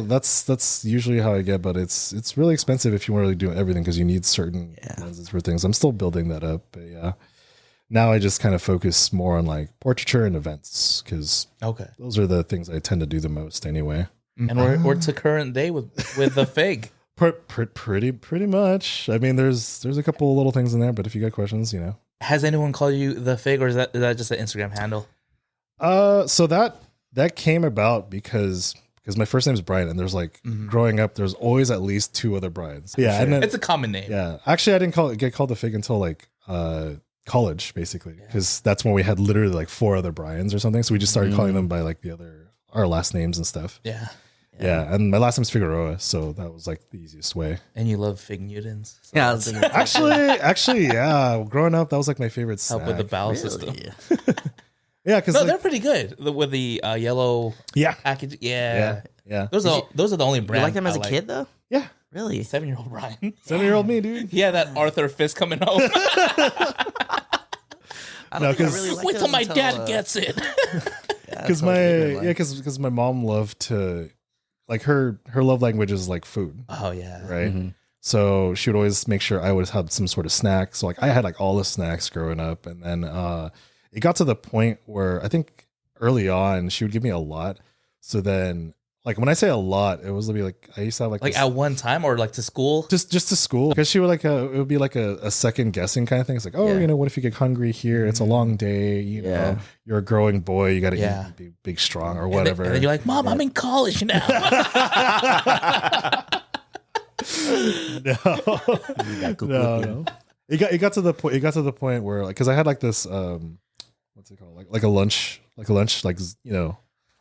that's usually how I get. But it's really expensive if you want to really do everything because you need certain lenses for things. I'm still building that up, but yeah. Now I just kind of focus more on like portraiture and events because those are the things I tend to do the most anyway. And we're to current day with the F.I.G. Pretty much. I mean, there's a couple of little things in there, but if you got questions, you know. Has anyone called you the F.I.G, or is that just an Instagram handle? So that came about because my first name is Brian, and there's like growing up, there's always at least 2 other Brians. Yeah, Sure. and then, It's a common name. yeah. Actually, I didn't get called the F.I.G until like college, basically, because that's when we had literally like 4 other Brians or something. So we just started calling them by like our last names and stuff. Yeah. Yeah, and my last name's Figueroa, so that was like the easiest way. And you love Fig Newtons. So Yeah, I was thinking Actually, yeah. Growing up, that was like my favorite snack. help with the bowel system. Yeah, because No, they're pretty good with the yellow package. Yeah. Those are the only You brands. like them as a kid though? Yeah. Really? 7-year-old Brian. 7-year-old me, dude. Yeah, that Arthur Fist coming home. I No, don't think I 'cause- really liked Wait till them my until, dad gets it. Because because my mom loved to, like, her love language is like food, Oh yeah. right? Mm-hmm. So she would always make sure I would have some sort of snack. So like I had like all the snacks growing up, and then it got to the point where I think early on she would give me a lot. So then, like, when I say a lot, it was like I used to have like Like this, at one time or like to school. just to school, because she would like it would be like a second guessing kind of thing. It's like, oh, Yeah. you know, what if you get hungry here? It's a long day. You know, you're a growing boy. You got to Yeah. eat big, strong, or And whatever. then you're like, Mom, I'm in college now. No. It got to the point. It got to the point where, like, because I had like this, what's it called? Like a lunch,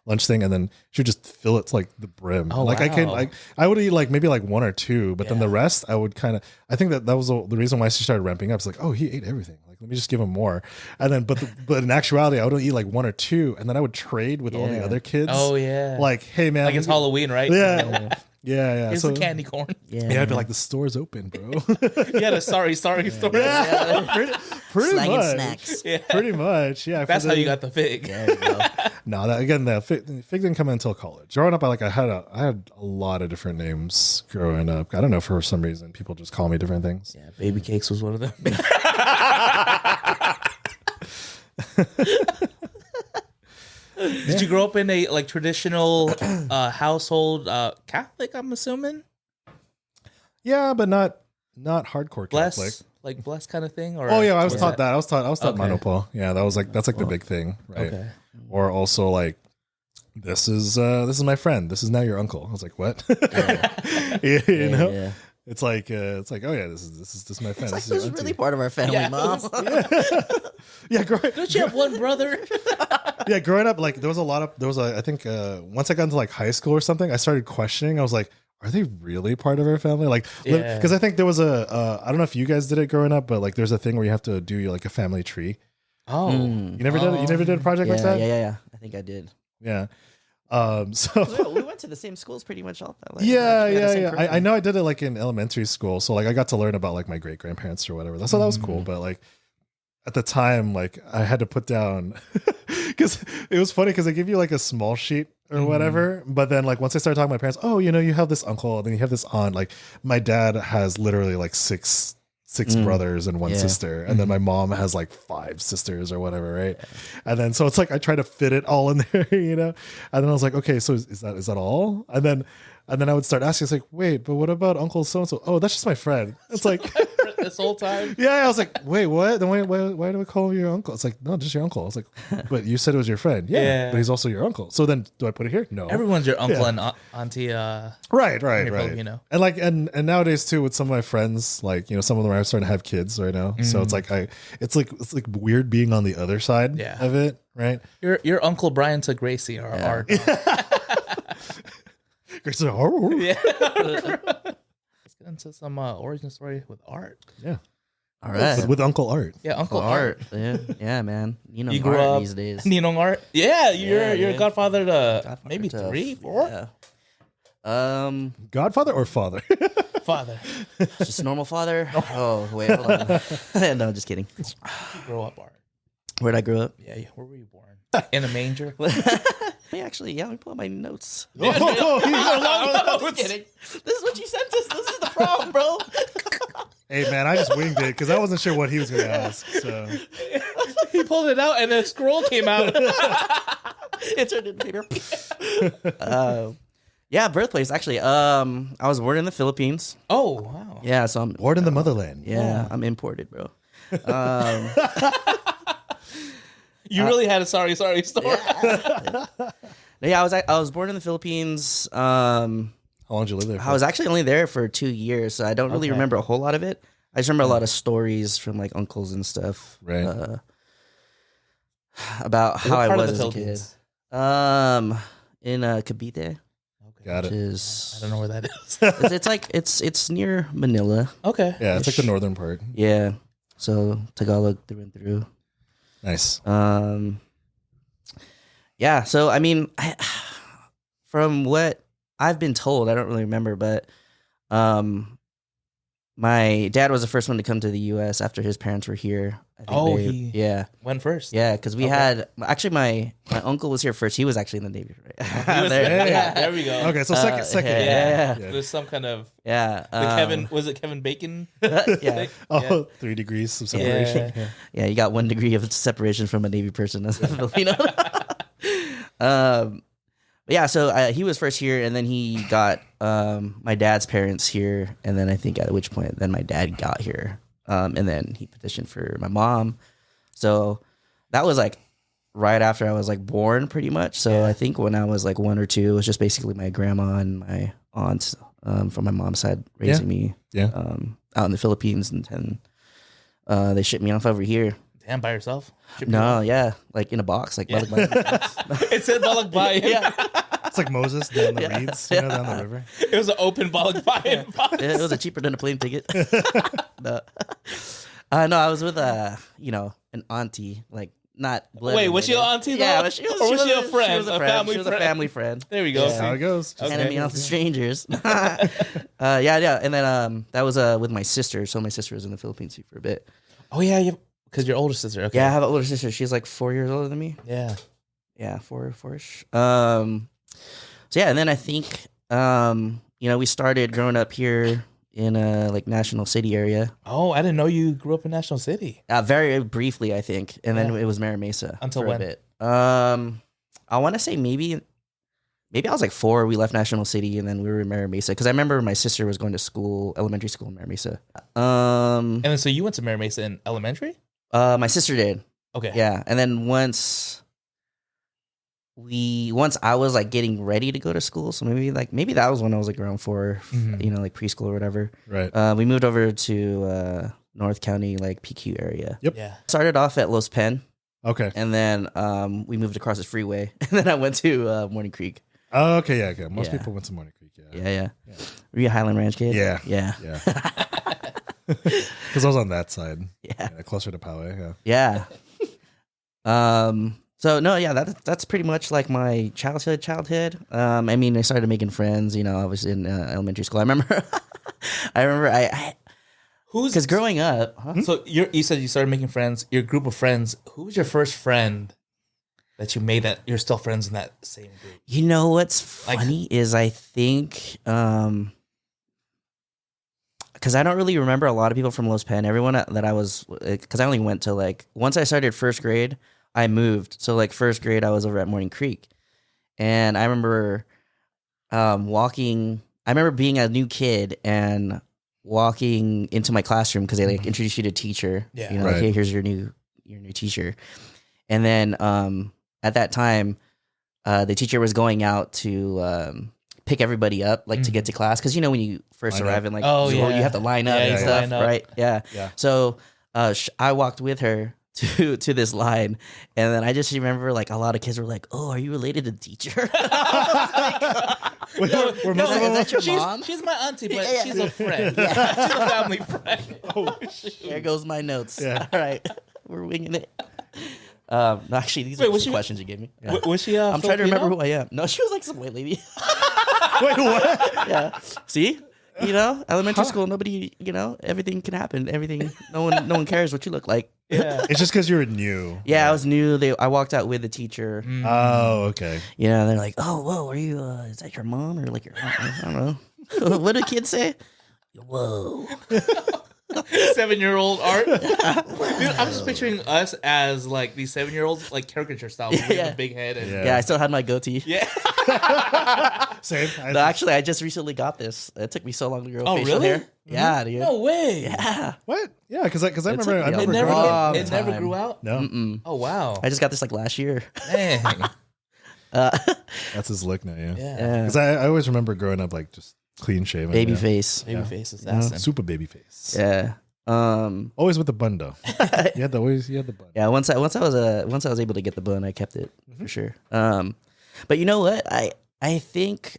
lunch thing, and then she would just fill it to like the brim. Oh, like wow. I would eat like maybe like 1 or 2, but then the rest I would kind of. I think that was the reason why she started ramping up. It's like, oh, he ate everything. Like, let me just give him more. And then, but in actuality, I would only eat like 1 or 2, and then I would trade with all the other kids. Oh yeah. Like, hey man, Like it's Halloween, right? Yeah. Yeah. Here's the candy corn. Yeah, I'd be like, the store's open, bro. Yeah, the sorry story. Pretty Slanging much. snacks. Yeah. Pretty much, yeah. That's how you got the F.I.G. There you go. No, the Fig didn't come in until college. Growing up, I had a lot of different names growing up. I don't know, for some reason people just call me different things. Yeah, baby cakes was one of them. Did you grow up in a like traditional household, Catholic? I'm assuming. Yeah, but not hardcore Bless, Catholic. like bless kind of thing. Or Oh yeah, I was was taught that. I was taught Okay. monopole. Yeah, that's like the big thing, right? Okay. Or also like, this is my friend. This is now your uncle. I was like, what? you know. Yeah. It's like oh yeah, this is my friend. It's This like, is this your is really auntie. part of our family, Yeah. Mom. Yeah, Don't you have one brother? yeah, growing up, like there was I think once I got into like high school or something, I started questioning. I was like, are they really part of our family? Like, Yeah. because I think there was I don't know if you guys did it growing up, but like there's a thing where you have to do like a family tree. Oh, You never did it? You never did a project yeah, like that? yeah. I think I did. Yeah. So We went to the same schools pretty much all that. Like, yeah, we had the same yeah. I curriculum. know I did it like in elementary school, so like I got to learn about like my great grandparents or whatever. So that was cool. But like at the time, like I had to put down because it was funny because they give you like a small sheet or whatever. But then like once I started talking to my parents, oh, you know, you have this uncle, then you have this aunt. Like my dad has literally like six brothers and 1 sister, and then my mom has like 5 sisters or whatever, right? And then so it's like I try to fit it all in there, you know. And then I was like, okay, so is that all? And then I would start asking, it's like, wait, but what about Uncle so and so? Oh, that's just my friend. It's like, this whole time. yeah. I was like, wait, what? Then why do we call him your uncle? It's like, no, just your uncle. I was like, but you said it was your friend. Yeah, but he's also your uncle. So then do I put it here? No. Everyone's your uncle and auntie. Right. Filipino. And like, and nowadays too, with some of my friends, like, you know, some of them are starting to have kids right now. So it's like, it's like weird being on the other side of it. Right. Your Uncle Brian to Gracie or our Grace said, "Oh." Yeah. Let's get into some origin story with Art. Yeah. All right. With Uncle Art. Yeah, Uncle Cool Art. Yeah, man. You know, You grew art up these days. Ninong Art. Yeah, you're Yeah. godfather to Godfather maybe to 3, 4. Yeah. Godfather or father? Father. Just a normal father. Oh wait, hold on. No, just kidding. You grow up, Art. Where'd I grow up? Yeah, where were you born? In a manger? Let me pull up my notes. Oh, I'm kidding. This is what you sent us. This is the problem, bro. Hey man, I just winged it because I wasn't sure what he was going to ask. So He pulled it out and a scroll came out. It turned into paper. Yeah, birthplace actually. I was born in the Philippines. Oh, wow. Yeah, so I'm born in the motherland. Yeah, I'm imported, bro. You really had a sorry story. Yeah, I was born in the Philippines. How long did you live there for? I was actually only there for 2 years, so I don't really remember a whole lot of it. I just remember a lot of stories from like uncles and stuff, Right. About how I was as a kid. Philippines? In Cavite, Okay. Got which it. is I don't know where that is. it's like it's near Manila. Okay. Yeah, it's like the northern part. Yeah, so Tagalog through and through. Nice. Yeah, so I mean, from what I've been told, I don't really remember, but my dad was the first one to come to the U.S. after his parents were here. I think he yeah. went first. Yeah, because we had actually my uncle was here first. He was actually in the Navy, right? There we go. Okay, so second. yeah. There's some kind of Yeah. was it Kevin Bacon? Yeah. Oh, 3 degrees of separation. Yeah. Yeah, you got 1 degree of separation from a Navy person as a Filipino. But yeah, so he was first here, and then he got my dad's parents here, and then I think at which point then my dad got here, and then he petitioned for my mom. So that was like right after I was like born, pretty much. So I think when I was like 1 or 2, it was just basically my grandma and my aunts from my mom's side raising me out in the Philippines, and then they shipped me off over here. Damn, by yourself? No, yeah, like in a box, like It said Balakbayan. yeah. It's like Moses down the reeds, down the river. It was an open Balakbayan box. It was cheaper than a plane ticket. No, I was with an auntie, like not. Wait, was she an auntie? Yeah, though? but she was. Or was she she a friend? She was a friend. She was a family friend. There we go. That's how it goes. Just Handing me off to strangers. Yeah, and then that was with my sister. So my sister was in the Philippines for a bit. Oh yeah, because your older sister. Okay. Yeah, I have an older sister. She's like 4 years older than me. Yeah. Yeah, four-ish. So yeah, and then I think we started growing up here in a like National City area. Oh, I didn't know you grew up in National City. Very briefly, I think, and then it was Mira Mesa Until for when? a bit. I want to say maybe I was like 4. We left National City, and then we were in Mira Mesa because I remember my sister was going to school, elementary school in Mira Mesa. And then so you went to Mira Mesa in elementary? My sister did. Okay. Yeah, and then once I was like getting ready to go to school, so maybe that was when I was like around 4, like preschool or whatever. Right. We moved over to North County, like PQ area. Yep. Yeah. Started off at Los Pen, Okay. and then we moved across the freeway, and then I went to Morning Creek. Oh, okay. Yeah. Okay. Most Yeah. people went to Morning Creek. Yeah. Were you a Highland Ranch kid? Yeah. Yeah. Because I was on that side. Yeah. Closer to Poway. Yeah. So no, yeah, that's pretty much like my childhood. I mean, I started making friends, obviously in elementary school. I remember I because growing up, So you said you started making friends. Your group of friends. Who was your first friend that you made that you're still friends in that same group? you know what's funny is I think because I don't really remember a lot of people from Los Pen. Everyone that I was, because I only went to like once I started first grade, I moved. So like first grade, I was over at Morning Creek, and I remember walking. I remember being a new kid and walking into my classroom because they like introduced you to teacher. Yeah. Like, Right. hey, here's your new teacher. And then at that time, the teacher was going out to pick everybody up, like to get to class, because when you first Line arrive up. in like Oh, school, yeah. you have to line up Yeah, and you stuff, line up. right? Yeah. Yeah. So I walked with her to this line, and then I just remember like a lot of kids were like, "Oh, are you related to the teacher?" We're no, is that your she's, mom? She's my auntie, but Yeah. she's a friend. She's a family friend. Oh, There goes my notes. Yeah. All right, we're winging it. No, actually, these Wait, are was some she- questions you gave me. Was she? I'm trying to remember who I am. No, she was like some white lady. Wait, what? Yeah. See? Elementary school, nobody, everything can happen. Everything, no one cares what you look like. Yeah. It's just because you were new. Yeah, I was new. I walked out with the teacher. Oh, okay. They're like, "Oh, whoa, are you? Is that your mom or like your aunt?" I don't know. What do kids say? Whoa. 7-year-old art. Dude, I'm just picturing us as like these 7-year-olds, like caricature style. We have a big head. And, Yeah, I still had my goatee. yeah. Same. No, actually, I just recently got this. It took me so long to grow facial really? hair. Yeah, dude. No way. Yeah. What? Yeah, because I took remember. me I a remember. long It never time. grew out. No, Mm-mm. Oh wow. I just got this like last year. Dang. that's his look now. Yeah. Yeah. Because I always remember growing up like just clean shaven. Baby yeah. face. Baby face assassin. Super baby face. Yeah. Always with the bun though. You had the bun. Yeah. Once I was able to get the bun, I kept it for sure. But you know what? I think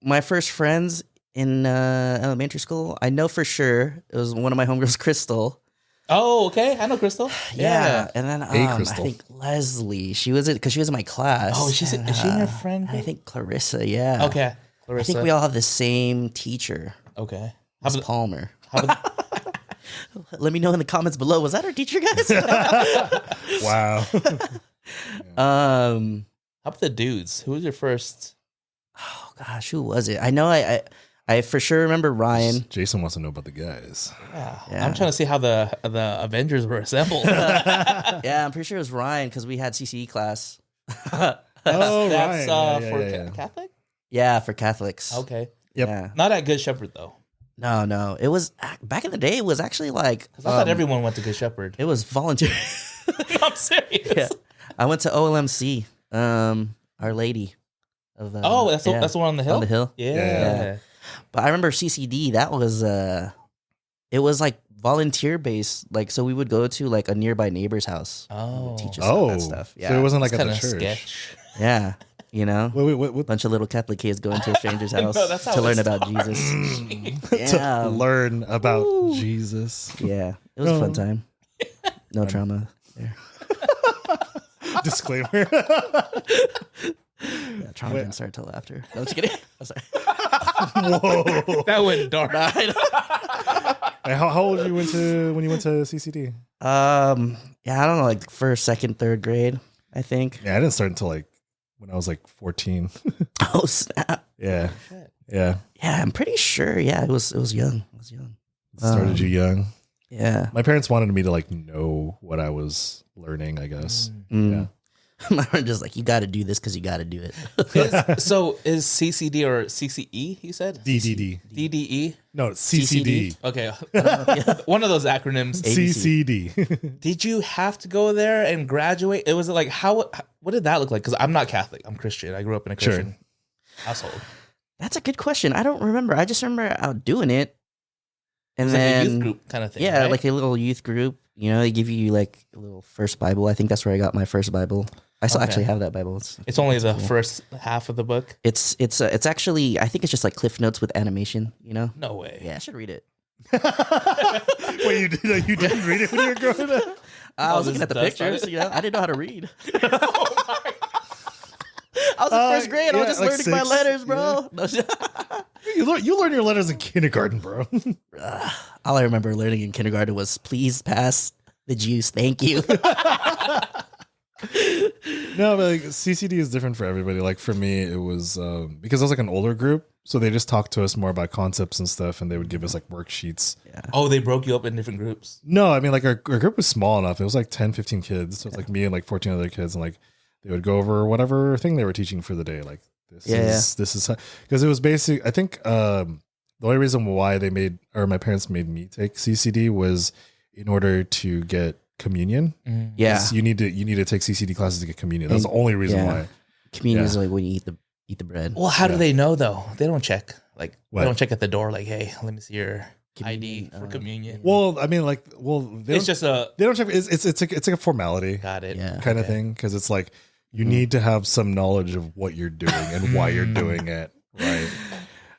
my first friends in elementary school, I know for sure it was one of my homegirls, Crystal. Oh, okay. I know Crystal. Yeah. And then I Crystal. think Leslie. She was because she was in my class. Oh, is she your friend? I think Clarissa. Yeah. Okay. I Clarissa. think we all have the same teacher, Okay. Miss Palmer. How about Let me know in the comments below. Was that our teacher, guys? Wow. how about the dudes? Who was your first? Oh gosh, who was it? I know I for sure remember Ryan. Jason wants to know about the guys. Yeah. Yeah. I'm trying to see how the Avengers were assembled. Yeah, I'm pretty sure it was Ryan because we had CCE class. Oh, That's right. Yeah, for yeah, yeah. Catholic. Yeah, for Catholics. Okay. Yep. Yeah. Not at Good Shepherd though. No. It was back in the day. It was actually like 'Cause I thought everyone went to Good Shepherd. it was volunteer. I'm serious. Yeah. I went to OLMC, Our Lady of the. Oh, that's the one on the hill. On the hill. Yeah. Yeah. But I remember CCD. That was it was like volunteer based. Like so, we would go to like a nearby neighbor's house. Oh. Teach us all that Oh, stuff. Yeah. so it wasn't like That's at the kinda church. sketch. Yeah. What? Bunch of little Catholic kids going to a stranger's I know, house that's how to it learn about Jesus. To Yeah. learn about Woo. Jesus. Yeah. It was a fun time. No trauma there. Disclaimer. Yeah, trauma didn't start till after. No, I'm just kidding. I'm sorry. Whoa. That went dark. Hey, how old were you when you went to CCD? Yeah, I don't know, like first, second, third grade, I think. Yeah, I didn't start until like when I was like 14. Oh snap. Yeah. Shit. Yeah. Yeah, I'm pretty sure. Yeah, it was young. It was young. Started you young. Yeah. My parents wanted me to like know what I was learning, I guess. Mm. My friend just like, you got to do this because you got to do it. So is CCD or CCE? You said DDD. DDE. No, it's CCD. Okay, one of those acronyms. CCD. Did you have to go there and graduate? It was like how? What did that look like? Because I'm not Catholic. I'm Christian. I grew up in a Christian household. That's a good question. I don't remember. I just remember out doing it. And It's then, like a youth group kind of thing. yeah, right? like a little youth group. They give you like a little first Bible. I think that's where I got my first Bible. I still Okay. actually have that Bible. It's only the first half of the book. It's actually, I think it's just like Cliff Notes with animation. No way. Yeah, I should read it. Wait, you didn't read it when you were growing up? I was there's looking at the dust on pictures. it? I didn't know how to read. I was in first grade. I was yeah, just like learning my 6, letters, bro. You learn your letters in kindergarten, bro. All I remember learning in kindergarten was please pass the juice. Thank you. No, but like CCD is different for everybody. Like for me, it was because I was like an older group, so they just talked to us more about concepts and stuff, and they would give us like worksheets. Oh, they broke you up in different groups. No, I mean like our group was small enough. It was like 10, 15 kids. So it's like me and like 14 other kids, and like they would go over whatever thing they were teaching for the day. Like this is because it was basic. I think the only reason why my parents made me take CCD was in order to get communion. Yeah. You need to take CCD classes to get communion. That's the only reason why. Communion is like when you eat the bread. Well, how do they know though? They don't check. Like What? they don't check at the door. Like, hey, let me see your ID for communion. Well, I mean, like, It's just a they don't check. It's like a formality got it. Yeah. kind of thing because it's like you need to have some knowledge of what you're doing and why you're doing it, right?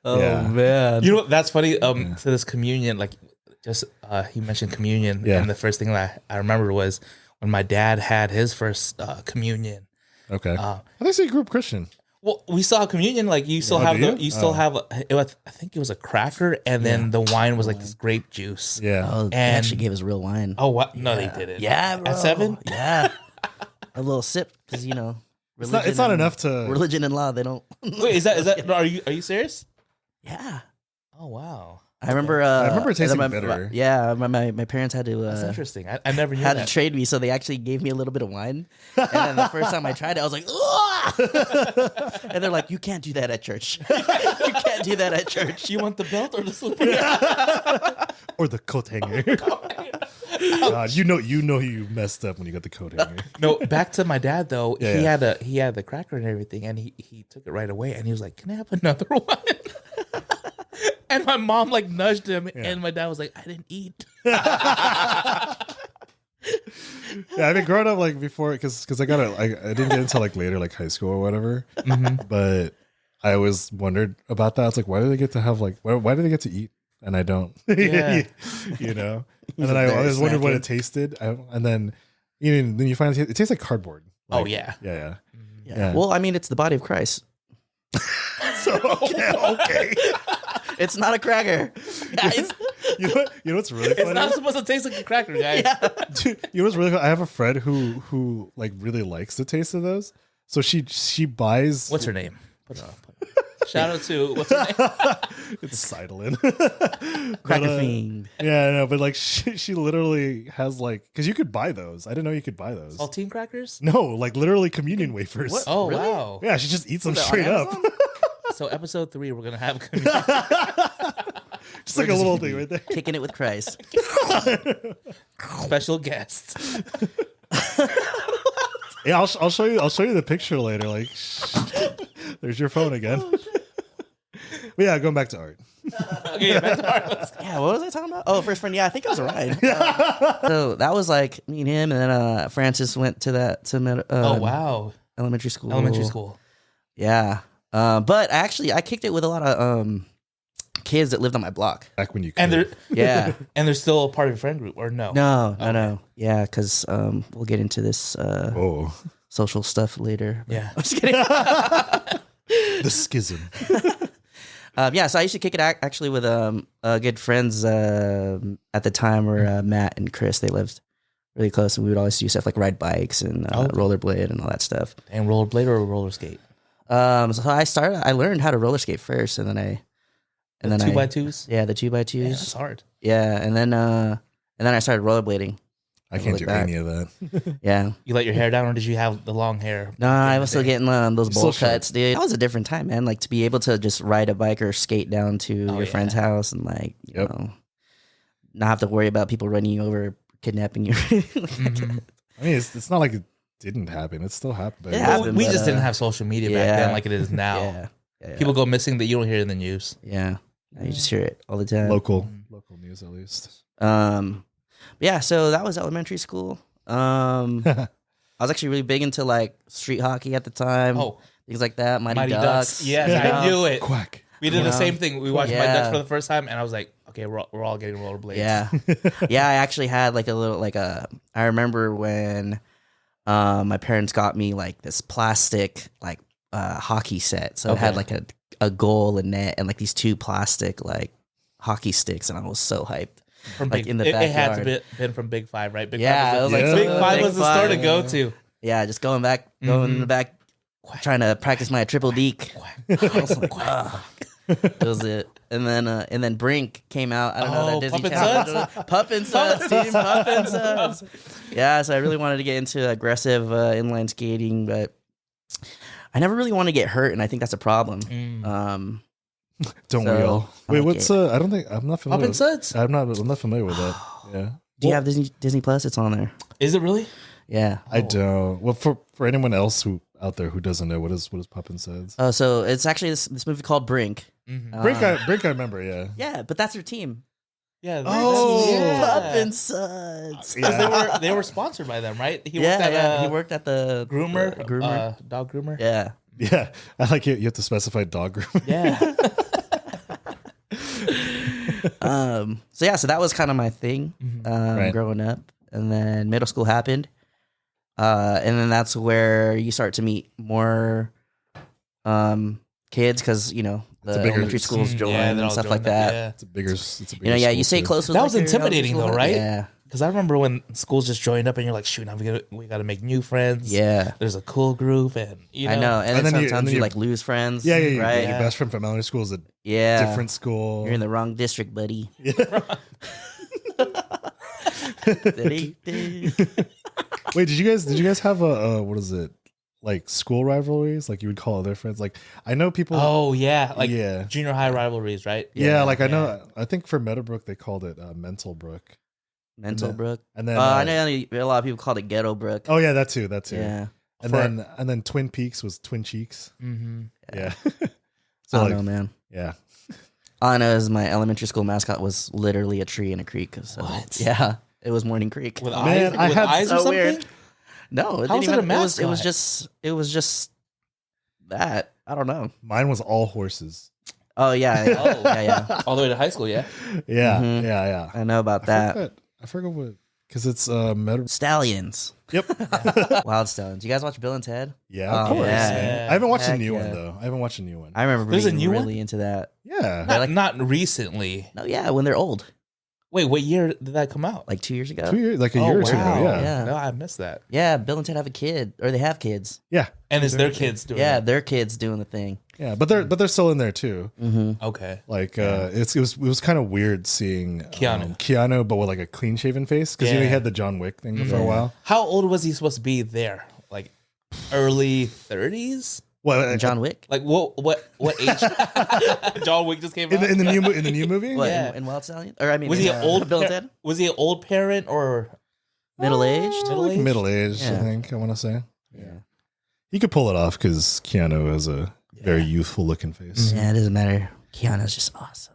Oh Yeah. man. You know that's funny. To this communion, like just you mentioned communion, Yeah. and the first thing that I remember was when my dad had his first communion. Okay. I think so. You grew up Christian. Well, we saw communion. Like you still have I think it was a cracker, and then the wine was like this grape juice. Yeah. Oh, they actually gave us real wine. Oh, what? No, they didn't. Yeah, bro. At 7? Yeah. A little sip, because, It's not enough to... Religion and law, they don't... Wait, is that? No, are you serious? Yeah. Oh, wow. I remember it tasting bitter. Yeah, my parents had to... That's interesting. I never knew had that. to trade me, so they actually gave me a little bit of wine. And then the first time I tried it, I was like, "Ugh!" And they're like, you can't do that at church. You can't do that at church. You want the belt or the slipper? Or the coat hanger. God, you know you messed up when you got the coat hanger. No, back to my dad though. Yeah, he had the cracker and everything, and he took it right away, and he was like, "Can I have another one?" And my mom like nudged him, and my dad was like, "I didn't eat." Yeah, I mean, growing up like before, because I didn't get into like later like high school or whatever. But I always wondered about that. It's like, why do they get to have like why do they get to eat and I don't? Yeah. And then I always wondered what it tasted, and then then you find it tastes like cardboard. Like, Oh yeah. Yeah. Well, I mean, it's the body of Christ. So okay. It's not a cracker, guys. You know what's really funny? It's not supposed to taste like a cracker, guys. Dude, you know what's really funny? I have a friend who like really likes the taste of those. So she buys. What's her name? Put it on. Shout out to what's her name? It's Seidlin. Cracker fiend. Yeah, no, but like she literally has like, because you could buy those. I didn't know you could buy those. Saltine crackers? No, like literally communion wafers. What? Oh Really? wow. Yeah, she just eats them Was it on straight up. Amazon? So episode 3, we're gonna have Just like a little thing right there. Kicking it with Christ. special guest. Yeah, I'll show you the picture later. Like, there's your phone again. But yeah, going back to art. Okay, back to Arnold. Yeah, what was I talking about? Oh, first friend. Yeah, I think it was a ride. So that was like me and him, and then Francis went to Oh wow. elementary school. Elementary school. Yeah. But actually, I kicked it with a lot of kids that lived on my block. Back when you could. And they're Yeah. and they're still a part of your friend group, or no? No. Yeah, because we'll get into this social stuff later. Yeah. I'm just kidding. The schism. Yeah, so I used to kick it actually with good friends at the time were Matt and Chris. They lived really close, and we would always do stuff like ride bikes and rollerblade and all that stuff. And rollerblade or roller skate? So I learned how to roller skate first, and then I 2x2s? Yeah, the 2x2s. Yeah, that's hard. Yeah, and then I started rollerblading. I can't look do back. any of that. Yeah. You let your hair down, or did you have the long hair? No, I was still getting those bowl Still cuts, dude. That was a different time, man. Like to be able to just ride a bike or skate down to your friend's house and like, you know, not have to worry about people running you over, kidnapping you. I mean, it's not like it didn't happen. It still happened. It happened, We but, just didn't have social media back then like it is now. Yeah. People go missing that you don't hear in the news. Yeah. You just hear it all the time. Local news, at least. Yeah, so that was elementary school. I was actually really big into like street hockey at the time. Oh, things like that. Mighty Ducks. Yes, Yeah. I knew it. Quack. We did the same thing. We watched Mighty Yeah. Ducks for the first time, and I was like, okay, we're all getting rollerblades. Yeah. Yeah, I actually had like a little I remember when my parents got me like this plastic like hockey set. So it had like a goal and net and like these 2 plastic like hockey sticks, and I was so hyped. From like Big, in the it backyard. had to be been from Big 5, right? Big Yeah, 5 it was like Big Big 5 was the store to go Five. to. Yeah, just going in the back, trying to practice my triple deke. I was like, that was it. And then Brink came out. I don't know that Disney Pup and Channel. Pup and Suds, team. Pup and Suds. Yeah, so I really wanted to get into aggressive inline skating, but I never really want to get hurt, and I think that's a problem. Don't we So, all? Wait, what's I'm not familiar. Pup and Suds? I'm not familiar with that. Yeah. Do you have Disney Plus? It's on there. Is it really? Yeah. I don't. Well, for anyone else out there who doesn't know, what is Pup and Suds? So it's actually this movie called Brink. Brink, I remember. Yeah. Yeah, but that's their team. Yeah. Oh. Pup and Suds. Because they were sponsored by them, right? He He worked at the groomer. Dog groomer. Yeah. Yeah. I like it. You have to specify dog grooming. Yeah. So that was kind of my thing growing up, and then middle school happened, and then that's where you start to meet more kids because the bigger- elementary schools join they're and all stuff like joined up, that. yeah. It's a bigger. You stay school, too. close with That was your intimidating elementary though, school. right? Yeah. Because I remember when schools just joined up and you're like, shoot, now we got to make new friends. Yeah. There's a cool group and I know. And then sometimes you you- like lose friends. Yeah, Right? Your best friend from elementary school is a Yeah. different school. You're in the wrong district, buddy. Wait, did you guys have a what is it? Like school rivalries, like you would call other friends. Like I know people. Oh yeah, like Yeah. junior high rivalries, right? Yeah, like I know. I think for Meadowbrook they called it Mental Brook. Mental Brook. And then I know a lot of people called it Ghetto Brook. Oh yeah, that too. Yeah. And then Twin Peaks was Twin Cheeks. Mm-hmm. Yeah. I don't know, man. Yeah. All I know is my elementary school mascot was literally a tree in a creek. So, What? Yeah. It was Morning Creek. With Man, eyes, I with had eyes or so something? weird. No, it How didn't is it a even. It was mascot? just that. I don't know. Mine was all horses. Oh yeah. Oh. yeah. All the way to high school, yeah. Yeah, Mhm. yeah. I know about that. I forgot what because it's Meadowbrook. Stallions. Yep. Wild Stallions. You guys watch Bill and Ted? Yeah, of Oh, course. yeah. Man. I haven't watched a Heck new yeah. one though. I haven't watched a new one. I remember There's a being new one? really into that. Yeah, Not recently. No, yeah, when they're old, Wait, what year did that come out? like 2 years ago. 2 years, like a year or two ago. wow. Yeah, Yeah. No, I missed that. Yeah, Bill and Ted have a kid, or they have kids. yeah, And it's their kids doing Yeah, it. their kids doing the thing. yeah. But they're still in there too. Mm-hmm. Okay. Like it was kind of weird seeing Keanu. but with like a clean shaven face because he Yeah. had the John Wick thing for a while. How old was he supposed to be there? Like early 30s? Well, John Wick. Like what age? John Wick just came out. in the new movie. What, Yeah. in Wild Stallion? Or I mean, Was he an old Bill and Ted? Was he an old parent or Middle aged? Middle-aged? Middle aged, I Yeah. think I want to say. Yeah. He could pull it off because Keanu has a very youthful looking face. Yeah, it doesn't matter. Keanu's just awesome.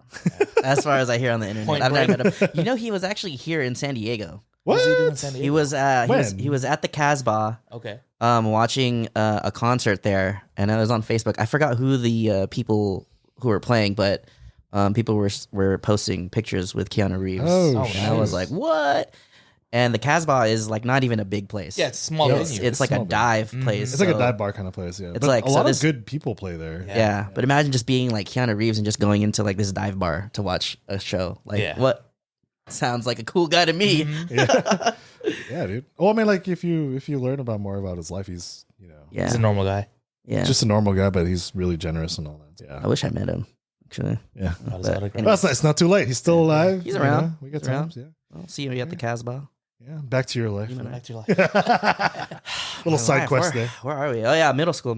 As far as I hear on the internet, Point I've never blank. met him. You know, he was actually here in San Diego. What? was he doing in San Diego? He was When? he was at the Casbah, Okay. watching a concert there, and it was on Facebook. I forgot who the people who were playing, but people were posting pictures with Keanu Reeves. Oh, and I was like, what? And the Casbah is like not even a big place. Yeah, it's a small Yeah, venue. It's like a small, dive place. It's like a so- dive bar kind of place. Yeah, It's but like- a so lot this- of good people play there. Yeah, but imagine just being like Keanu Reeves and just going into like this dive bar to watch a show. Like, Yeah. what sounds like a cool guy to me. Yeah, yeah, dude. Well, I mean, like if you learn about more about his life, he's Yeah, He's a normal guy. yeah. just a normal guy, but he's really generous and all that. I Yeah, wish I met him. Actually, yeah. Got his But autograph. anyway. Well, it's not too late. He's still alive. He's you around. know? We got He's around. times. Yeah, I'll see you at the Casbah. yeah. Back to your life. You know, Back to your life. Little side Where- quest where, there. Where are we? Oh yeah, middle school.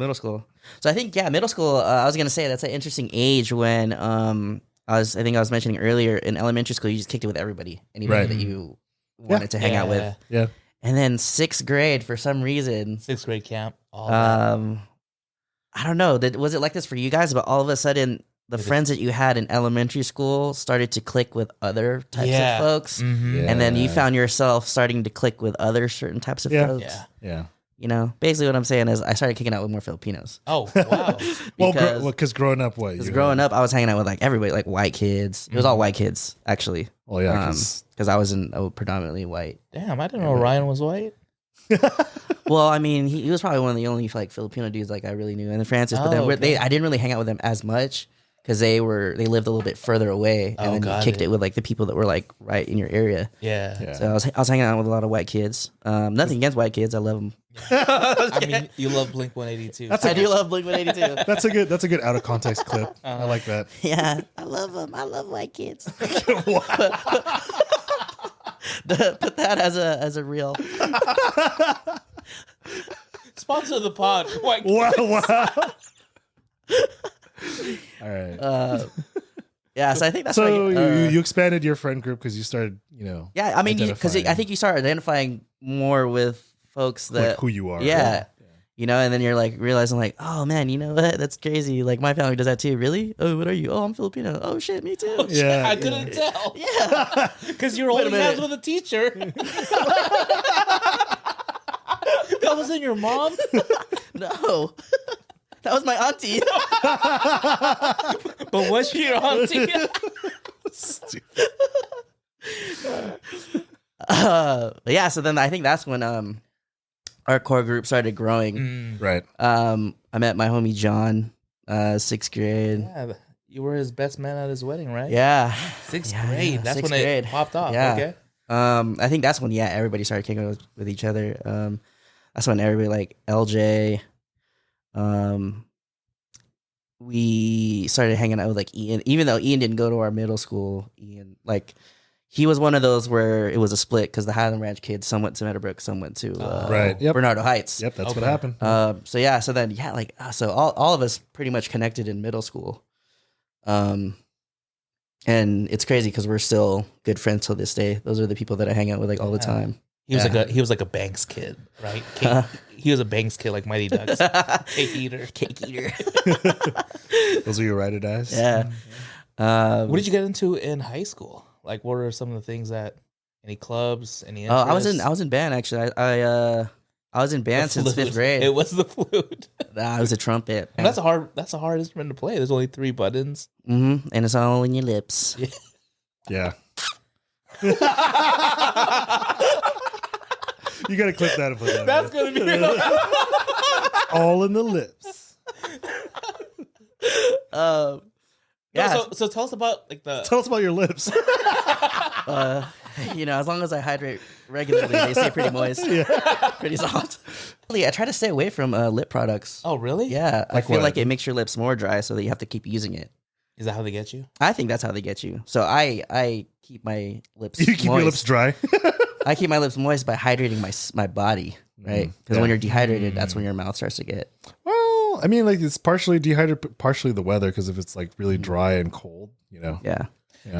So I think middle school. I was gonna say that's an interesting age when I think I was mentioning earlier in elementary school you just kicked it with everybody, anybody Right. that you wanted to hang out with, Yeah, and then 6th grade for some reason. 6th grade camp. All that. I don't know. Was it like this for you guys? But all of a sudden, the friends that you had in elementary school started to click with other types Yeah. of folks, Mhm. Yeah. and then you found yourself starting to click with other certain types of Yeah. folks. Yeah. yeah. You know, basically what I'm saying is I started kicking out with more Filipinos. Oh, wow. Well, Because- because growing up, what? Because growing up, I was hanging out with like everybody, like white kids. It was all white kids, actually. Well, yeah, 'cause- Because I was predominantly white. Damn, I didn't know Ryan was white. Well, I mean, he was probably one of the only like Filipino dudes like I really knew, and then Francis. But Oh, then okay. I didn't really hang out with them as much because they lived a little bit further away, and Oh, then got you kicked it. it with like the people that were like right in your area. Yeah. Yeah. So I was hanging out with a lot of white kids. Nothing against white kids, I love them. I mean, you love Blink 182. That's a I do love Blink-182. That's a good out of context clip. I like that. Yeah, I love them. I love white kids. Put that as a reel. Sponsor the pod. White Wow! All right. Yeah, so I think that's So why. you expanded your friend group because you started, Yeah, I mean, because identifying, I think you start identifying more with folks that like who you are. yeah, you know, and then you're like realizing like, oh man, you know what? That's crazy. Like my family does that too. Really? Oh, what are you? Oh, I'm Filipino. Oh shit, me too. Yeah. I couldn't tell. Yeah. Because you're Wait a holding hands minute. with a teacher. That wasn't your mom? No, that was my auntie. But was she your auntie? But yeah, so then I think that's when our core group started growing. Right. I met my homie John. Sixth grade. Yeah, you were his best man at his wedding, right? Yeah. Sixth Yeah, grade. yeah, That's sixth when grade. it popped off. Yeah. Okay. I think that's when everybody started kicking with each other. That's when everybody like LJ. We started hanging out with like Ian, even though Ian didn't go to our middle school. Ian, like, he was one of those where it was a split because the Highland Ranch kids, some went to Meadowbrook, some went to Right. Yep. Bernardo Heights. Yep, that's Okay. what happened. So then so all of us pretty much connected in middle school. And it's crazy because we're still good friends till this day. Those are the people that I hang out with like all the time. He was like a Banks kid, right? He was a Banks kid, like Mighty Ducks. Cake eater. Those are your ride or dies? Yeah. What did you get into in high school? Like, what are some of the things that? Any clubs? Any? I interests? was in band actually. I was in band since Flute. 5th grade. It was the flute. I was a trumpet. And that's a hard instrument to play. There's only 3 buttons. Mm-hmm. And it's all in your lips. Yeah. You got to clip that and put that. That's gonna be all in the lips. Yeah. So tell us about like the. Tell us about your lips. As long as I hydrate regularly, they stay pretty moist. Pretty soft. I try to stay away from lip products. Oh really? Yeah. I Like feel what? like it makes your lips more dry so that you have to keep using it. Is that how they get you? I think that's how they get you. So I keep my lips You keep moist. your lips dry. I keep my lips moist by hydrating my body, right? Because when you're dehydrated, that's when your mouth starts to get. Well, I mean, like it's partially dehydrated, partially the weather. Because if it's like really dry and cold, Yeah. Yeah.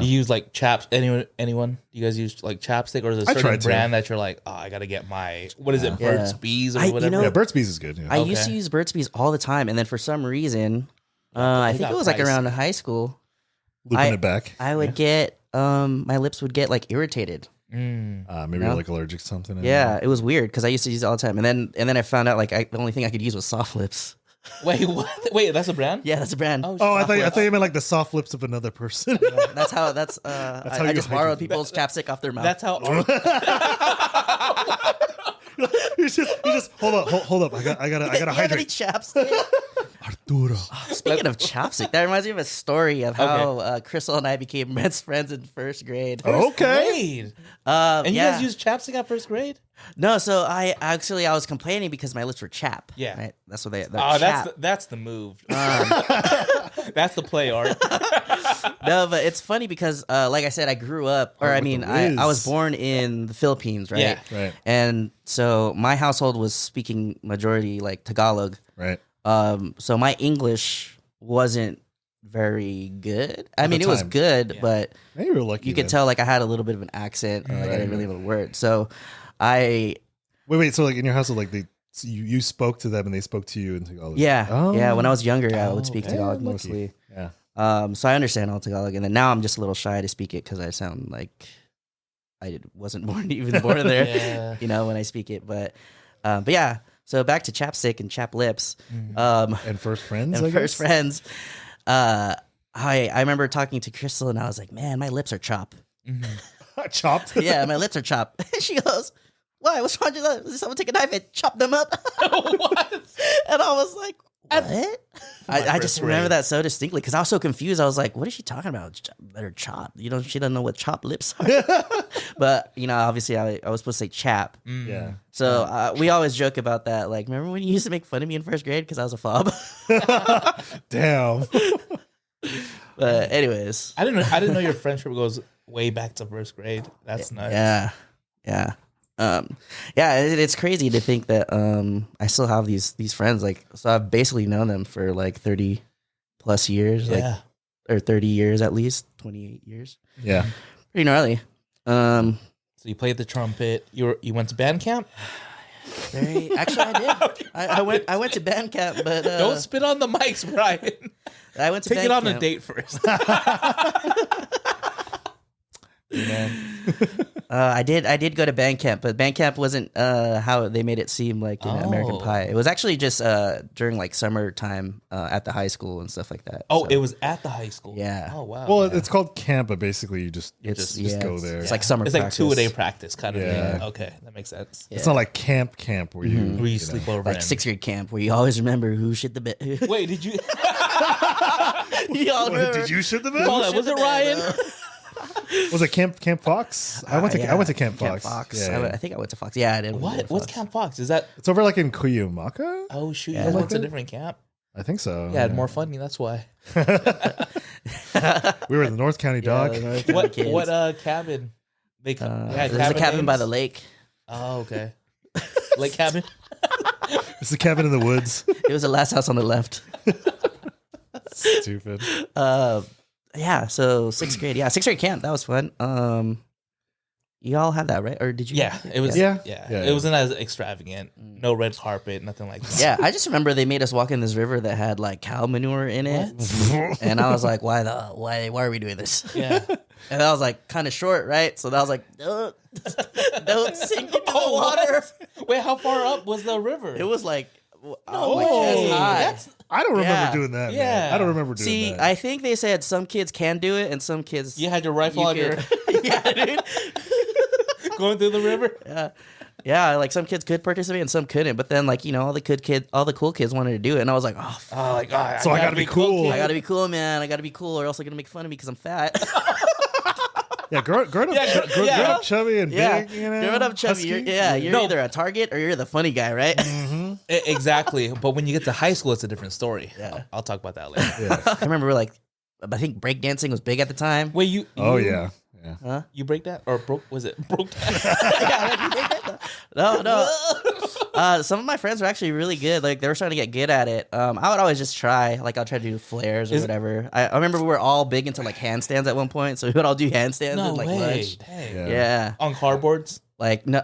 You use like chaps? Anyone? Do you guys use like chapstick, or is there a I certain tried to. brand that you're like, oh, I gotta get my what is it, Yeah. Burt's Bees or I- you whatever? know- Yeah, Burt's Bees is good. Yeah. I used to use Burt's Bees all the time, and then for some reason, I They think got it was like pricey. around high school, Looping it back. I would get my lips would get like irritated. Maybe No? you're like allergic to something. Yeah, it was weird because I used to use it all the time, and then I found out like the only thing I could use was soft lips. Wait, what? Wait, that's a brand? Yeah, that's a brand. Oh, I thought you meant like the soft lips of another person. That's how. I you just hydrate. borrowed people's chapstick off their mouth. That's how. you just hold up. I gotta You have any hydrate. chapstick? Arturo. Speaking of chapstick, that reminds me of a story of how Crystal and I became best friends in 1st grade. Okay. Grade. And you guys used chapstick at 1st grade? No, so I was complaining because my lips were chap. Yeah. Right? That's what they're Oh, chap. that's the move. That's the play art. No, but it's funny because, like I said, I grew up, or I with mean, the whiz. I was born in the Philippines, right? Yeah. Right. And so my household was speaking majority like Tagalog. Right. So my English wasn't very good. I mean, the it was time. good, but Maybe you're lucky. you could then. tell like I had a little bit of an accent, or like I didn't really have a word. So Wait. So like in your household, like you spoke to them and they spoke to you in Tagalog. yeah, Oh. yeah. When I was younger, I would speak okay. Tagalog Lucky. mostly. Yeah. So I understand all Tagalog, and then now I'm just a little shy to speak it because I sound like I wasn't born there. Yeah. When I speak it. But yeah. So back to chapstick and chap lips. And first friends. And I first guess? friends. I remember talking to Crystal, and I was like, "Man, my lips are chop." Chopped. Yeah, my lips are chop. She goes, "Why? What's wrong with your lips? Did someone take a knife and chop them up?" What? And I was like, "What?" I just remember that so distinctly because I was so confused. I was like, "What is she talking about? That are chopped? She doesn't know what chopped lips are." But obviously, I was supposed to say chap. Yeah. So we always joke about that. Like, remember when you used to make fun of me in 1st grade because I was a fob? Damn. But anyways, I didn't know your friendship goes way back to 1st grade. That's nuts. yeah. It's crazy to think that I still have these friends. Like, so I've basically known them for like 30 plus years, Yeah. or 30 years at least, 28 years. Yeah. Pretty gnarly. So you played the trumpet. You went to band camp. Actually, I did. I went to band camp, but Don't spit on the mics, Brian. I went to Take band it on camp. a date first. I did go to band camp, but band camp wasn't how they made it seem like in American Pie. It was actually just during like summertime at the high school and stuff like that. Oh, So, it was at the high school. Yeah. Oh wow. Well, it's called camp, but basically you just go there. It's like summer. It's practice. like 2-a-day practice kind of Yeah. thing. Okay, that makes sense. It's not like camp where you Where you sleep over. Like 6th grade camp where you always remember who shit the bed. Wait, did you? You all remember? Did you shit the bed? Hold on, was it Ryan? Was it Camp Fox? I went to Camp Fox. Yeah. I think I went to Fox. Yeah, I did. What? What's Camp Fox? Is that? It's over like in Cuyamaca? Oh shoot! Yeah. You guys went to a Like that? different camp. I think so. Yeah, more funny. That's why. We were in the North County dog. What Kids. cabin? They It was a cabin by the lake. Oh, okay. Lake cabin. It's the cabin in the woods. It was the last house on the left. Stupid. Yeah, so 6th grade. Yeah, 6th grade camp. That was fun. You all had that, right? Or did you? Yeah, it was. Yeah. Yeah, Yeah. it wasn't as extravagant. No red carpet, nothing like that. Yeah, I just remember they made us walk in this river that had like cow manure in it, and I was like, "Why are we doing this?" Yeah. And I was like, kind of short, right? So I was like, "Don't sink into the what? water." Wait, how far up was the river? It was like, No like way. chest high. That's I don't remember Yeah. doing that. Yeah. Man. I don't remember doing See, that. I think they said some kids can do it, and some kids you had your rifle you on your could- yeah, dude. going through the river. Yeah, like some kids could participate and some couldn't. But then, like all the cool kids wanted to do it, and I was like, oh, Oh, like So I gotta be cool. I gotta be cool, man. I gotta be cool, or else they're gonna make fun of me because I'm fat. Yeah, growing up chubby and Yeah, big, you know. growing up chubby, husky. you're No. either a target or you're the funny guy, right? Exactly. But when you get to high school, it's a different story. Yeah. I'll talk about that later. Yeah. I remember I think breakdancing was big at the time. Wait, you? Oh yeah. Yeah. You break that or broke? Was it broke that? No. Some of my friends were actually really good. Like they were starting to get good at it. I would always just try. Like I'll try to do flares or whatever. I remember we were all big into like handstands at one point, so we would all do handstands No and like way. lunge. Dang. Yeah. On cardboards. Like no,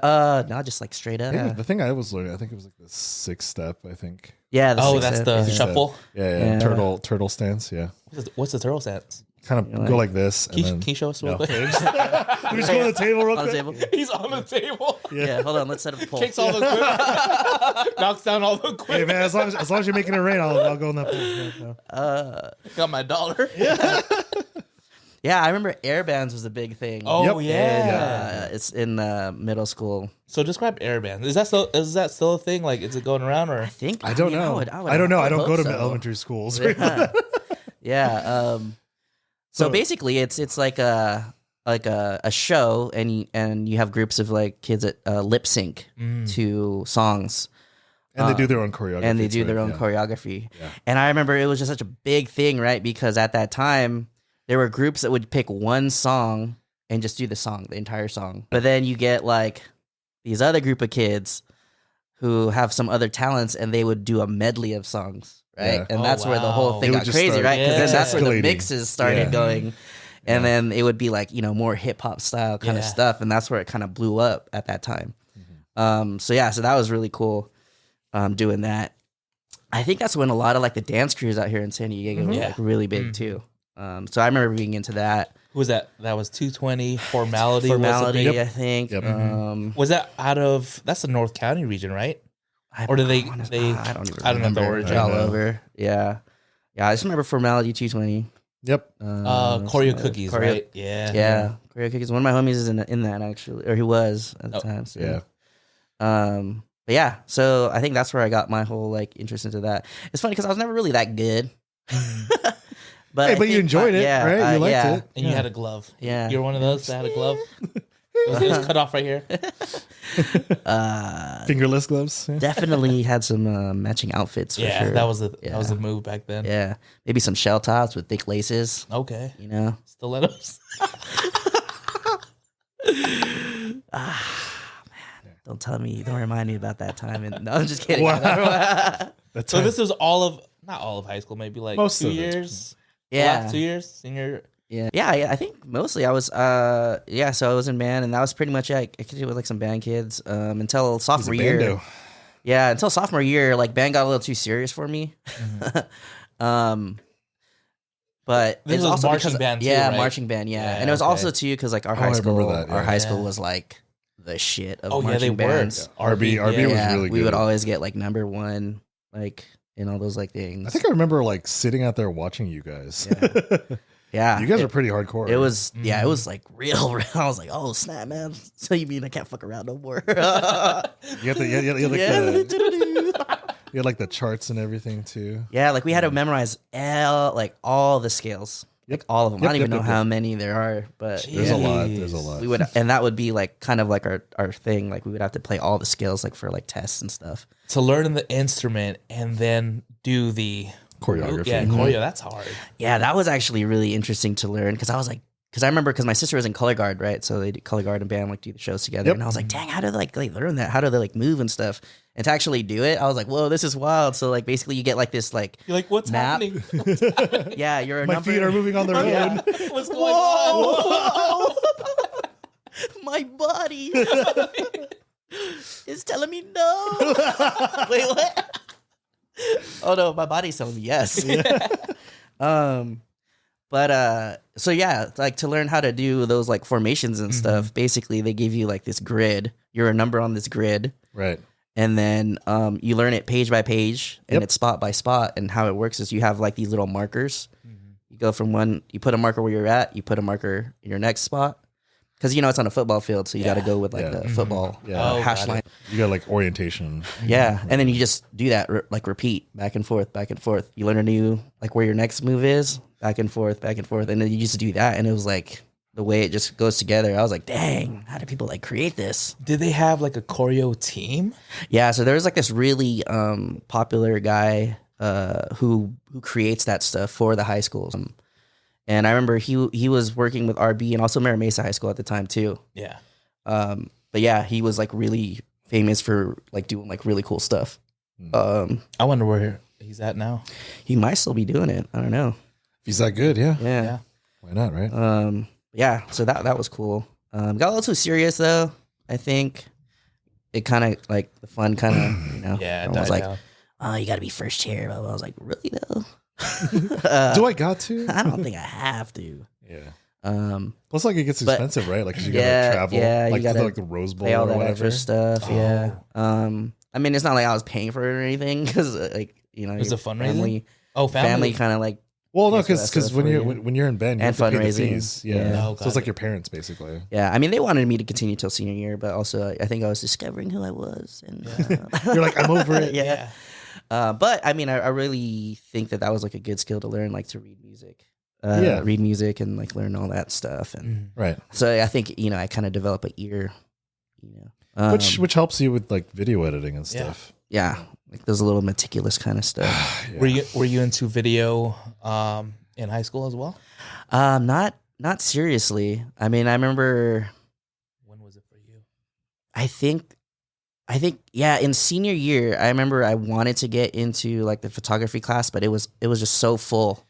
just like straight up. Yeah. The thing I was learning, I think it was like the 6th step. I think. Yeah. Oh, six that's step, the yeah. shuffle. Yeah. Yeah. Turtle stance. Yeah. What's the turtle stance? Kind of go like this. Can And you show us real No. quick? we just go on the table real On the quick. table. He's on the table. Yeah. Hold on. Let's set up the pole. Kicks all the equipment. Knocks down all the Hey equipment. man, as long as you're making it rain, I'll go in that pool. Yeah, no. Got my dollar. Yeah, I remember air bands was a big thing. Oh Yep. yeah. It's in middle school. So describe airband. Is that still a thing? Like, is it going around or? I think I don't know. would I don't know. I don't hope go to so. elementary schools. Yeah. So basically, it's like a show, and you have groups of like kids that lip sync to songs, And they do their own choreography. and they do to their it, own yeah. choreography. Yeah. And I remember it was just such a big thing, right? Because at that time, there were groups that would pick one song and just do the entire song. But then you get like these other group of kids who have some other talents, and they would do a medley of songs, right? Yeah. And Oh, that's where the wow. whole thing It would got just crazy, start- right? Because then Yeah. that's where the escalating. mixes started Yeah. going. And then it would be like, more hip hop style kind of Yeah. stuff. And that's where it kind of blew up at that time. So that was really cool doing that. I think that's when a lot of like the dance crews out here in San Diego were Yeah. like really big too. So I remember being into that. Who was that? That was 220 formality. Formality, Was, a big- I think. Yep. was that out of? That's the North County region, right? Or did they? I don't I even don't know the remember. origin. all know. over. Yeah. I just remember Formality 220. Yep. Choreo cookies, Choreo- right? Yeah. Yeah. Choreo Cookies. One of my homies is in that actually, or he was at the time. So. Yeah. But yeah, so I think that's where I got my whole like interest into that. It's funny because I was never really that good. But Hey, I but you think enjoyed it, right? You liked yeah. it. And you had a glove. Yeah. You're one of those that had a glove. It was cut off right here. Fingerless gloves. Yeah. Definitely had some matching outfits for Yeah, sure. that was the move back then. Yeah, maybe some shell tops with thick laces. Okay. Stilettos. Don't tell me. Don't remind me about that time. And no, I'm just kidding. Wow. Yeah, So this was not all of high school, maybe like Most 2 of it. years. The last 2 years, senior. yeah. I think mostly I was. So I was in band, and that was pretty much it. I continued with like some band kids until sophomore year. Bando. Yeah, until sophomore year, like band got a little too serious for me. But This it's was also marching because, band too, yeah, right? marching band, yeah. Yeah, And it was okay. also too because like our I high remember school, that, yeah. our high school Yeah. was like the shit of Oh yeah, marching they bands. were. RB was Yeah, really we good. would always get like number one, like in all those like things. I think I remember like sitting out there watching you guys. Yeah, You guys it, are pretty hardcore. It was it was like real. I was like, oh snap, man! So you mean I can't fuck around no more? You had the, Yeah. you had like the charts and everything too. Yeah, like we had to memorize all the scales, like all of them. I don't even know how many there are, but There's a lot. There's a lot. we would, and that would be like kind of like our thing. Like we would have to play all the scales like for like tests and stuff. To learn the instrument and then do the Choreography. Yeah, choreo. That's hard. Yeah, that was actually really interesting to learn because I was like, because I remember because my sister was in color guard, right? So they do color guard and band like do the shows together, Yep. and I was like, dang, how do they like learn that? How do they like move and stuff? And to actually do it, I was like, whoa, this is wild. So like basically you get like this like You're like, what's map. happening? Yeah, you're a My number. feet are moving on their Yeah. own. What's going on? My body is telling me no. Wait, what? Oh no, my body's telling me yes. So yeah, like to learn how to do those like formations and stuff, basically they give you like this grid. You're a number on this grid. Right. And then you learn it page by page and Yep. it's spot by spot. And how it works is you have like these little markers. You go from one, you put a marker where you're at, you put a marker in your next spot. Because, it's on a football field, so you got to go with like Yeah. the football Yeah. hash got line. it. You got like orientation. Yeah. And then you just do that, like repeat back and forth, back and forth. You learn a new, like where your next move is, back and forth, back and forth. And then you just do that. And it was like the way it just goes together. I was like, dang, how do people like create this? Did they have like a choreo team? Yeah, so there's like this really popular guy who creates that stuff for the high schools. And I remember he was working with RB and also Mira Mesa High School at the time too. Yeah. But yeah, he was like really famous for like doing like really cool stuff. I wonder where he's at now. He might still be doing it. I don't know. If he's that good, yeah. Yeah. Why not, right? Yeah, so that was cool. Got a little too serious though. I think it kind of like the fun kind of Yeah, everyone was died like, down. oh, you got to be first chair. Blah, blah. I was like, really though? Do I got to? I don't think I have to. Yeah. Plus, like it gets but- expensive, right? Like 'cause you Yeah, gotta travel. yeah, you like gotta like the Rose Bowl Pay all or that whatever. extra stuff. Yeah. I mean, it's not like I was paying for it or anything because like was your a fundraising? Oh, family kind of like Well, no, Yes, because that's when for you're you. when you're in band, you And have to pay the fundraising. fees. Yeah, Yeah. Oh, so it's got like it. your parents basically. yeah. I mean, they wanted me to continue till senior year, but also I think I was discovering who I was, and You're like, I'm over it. yeah. But I mean, I really think that was like a good skill to learn, like to read music. Read music and like learn all that stuff, and Right. so I think I kind of develop an ear, Which helps you with like video editing and stuff. yeah, like those little meticulous kind of stuff. Yeah. Were you into video in high school as well? Not seriously. I mean, I remember. When was it for you? I think yeah, in senior year, I remember I wanted to get into like the photography class, but it was just so full.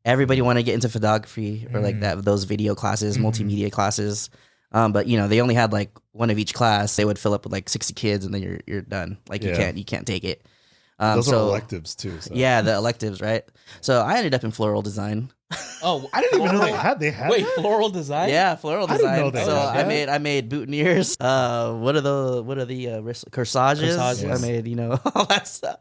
Everybody wanted to get into photography or like those video classes, multimedia classes. But they only had like one of each class. They would fill up with like 60 kids and then you're done. Like you can't take it. Those are electives too. So. Yeah, the electives, right? So I ended up in floral design. Oh, I didn't even know they had. Wait, floral design? Yeah, floral I design. didn't know they So had that. I made boutonnieres. What are the corsages? Corsages. I made all that stuff.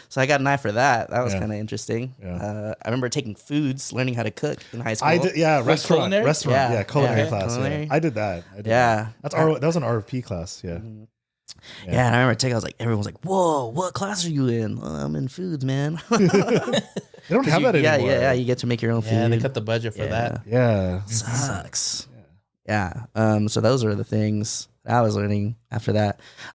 So I got an eye for that. That was Yeah. kind of interesting. Yeah. I remember taking foods, learning how to cook in high school. I did. Yeah, restaurant. culinary? Yeah, Yeah. culinary Yeah. class. Culinary. Yeah. I did that. Yeah. That was an RFP class. Yeah. Yeah, and I remember taking. I was like, everyone was like, "Whoa, what class are you in?" I'm in foods, man. They don't have that yeah, anymore. yeah. You get to make your own Yeah, food. they cut the budget for that. Yeah. Sucks. Yeah. So those are the things I was learning after that.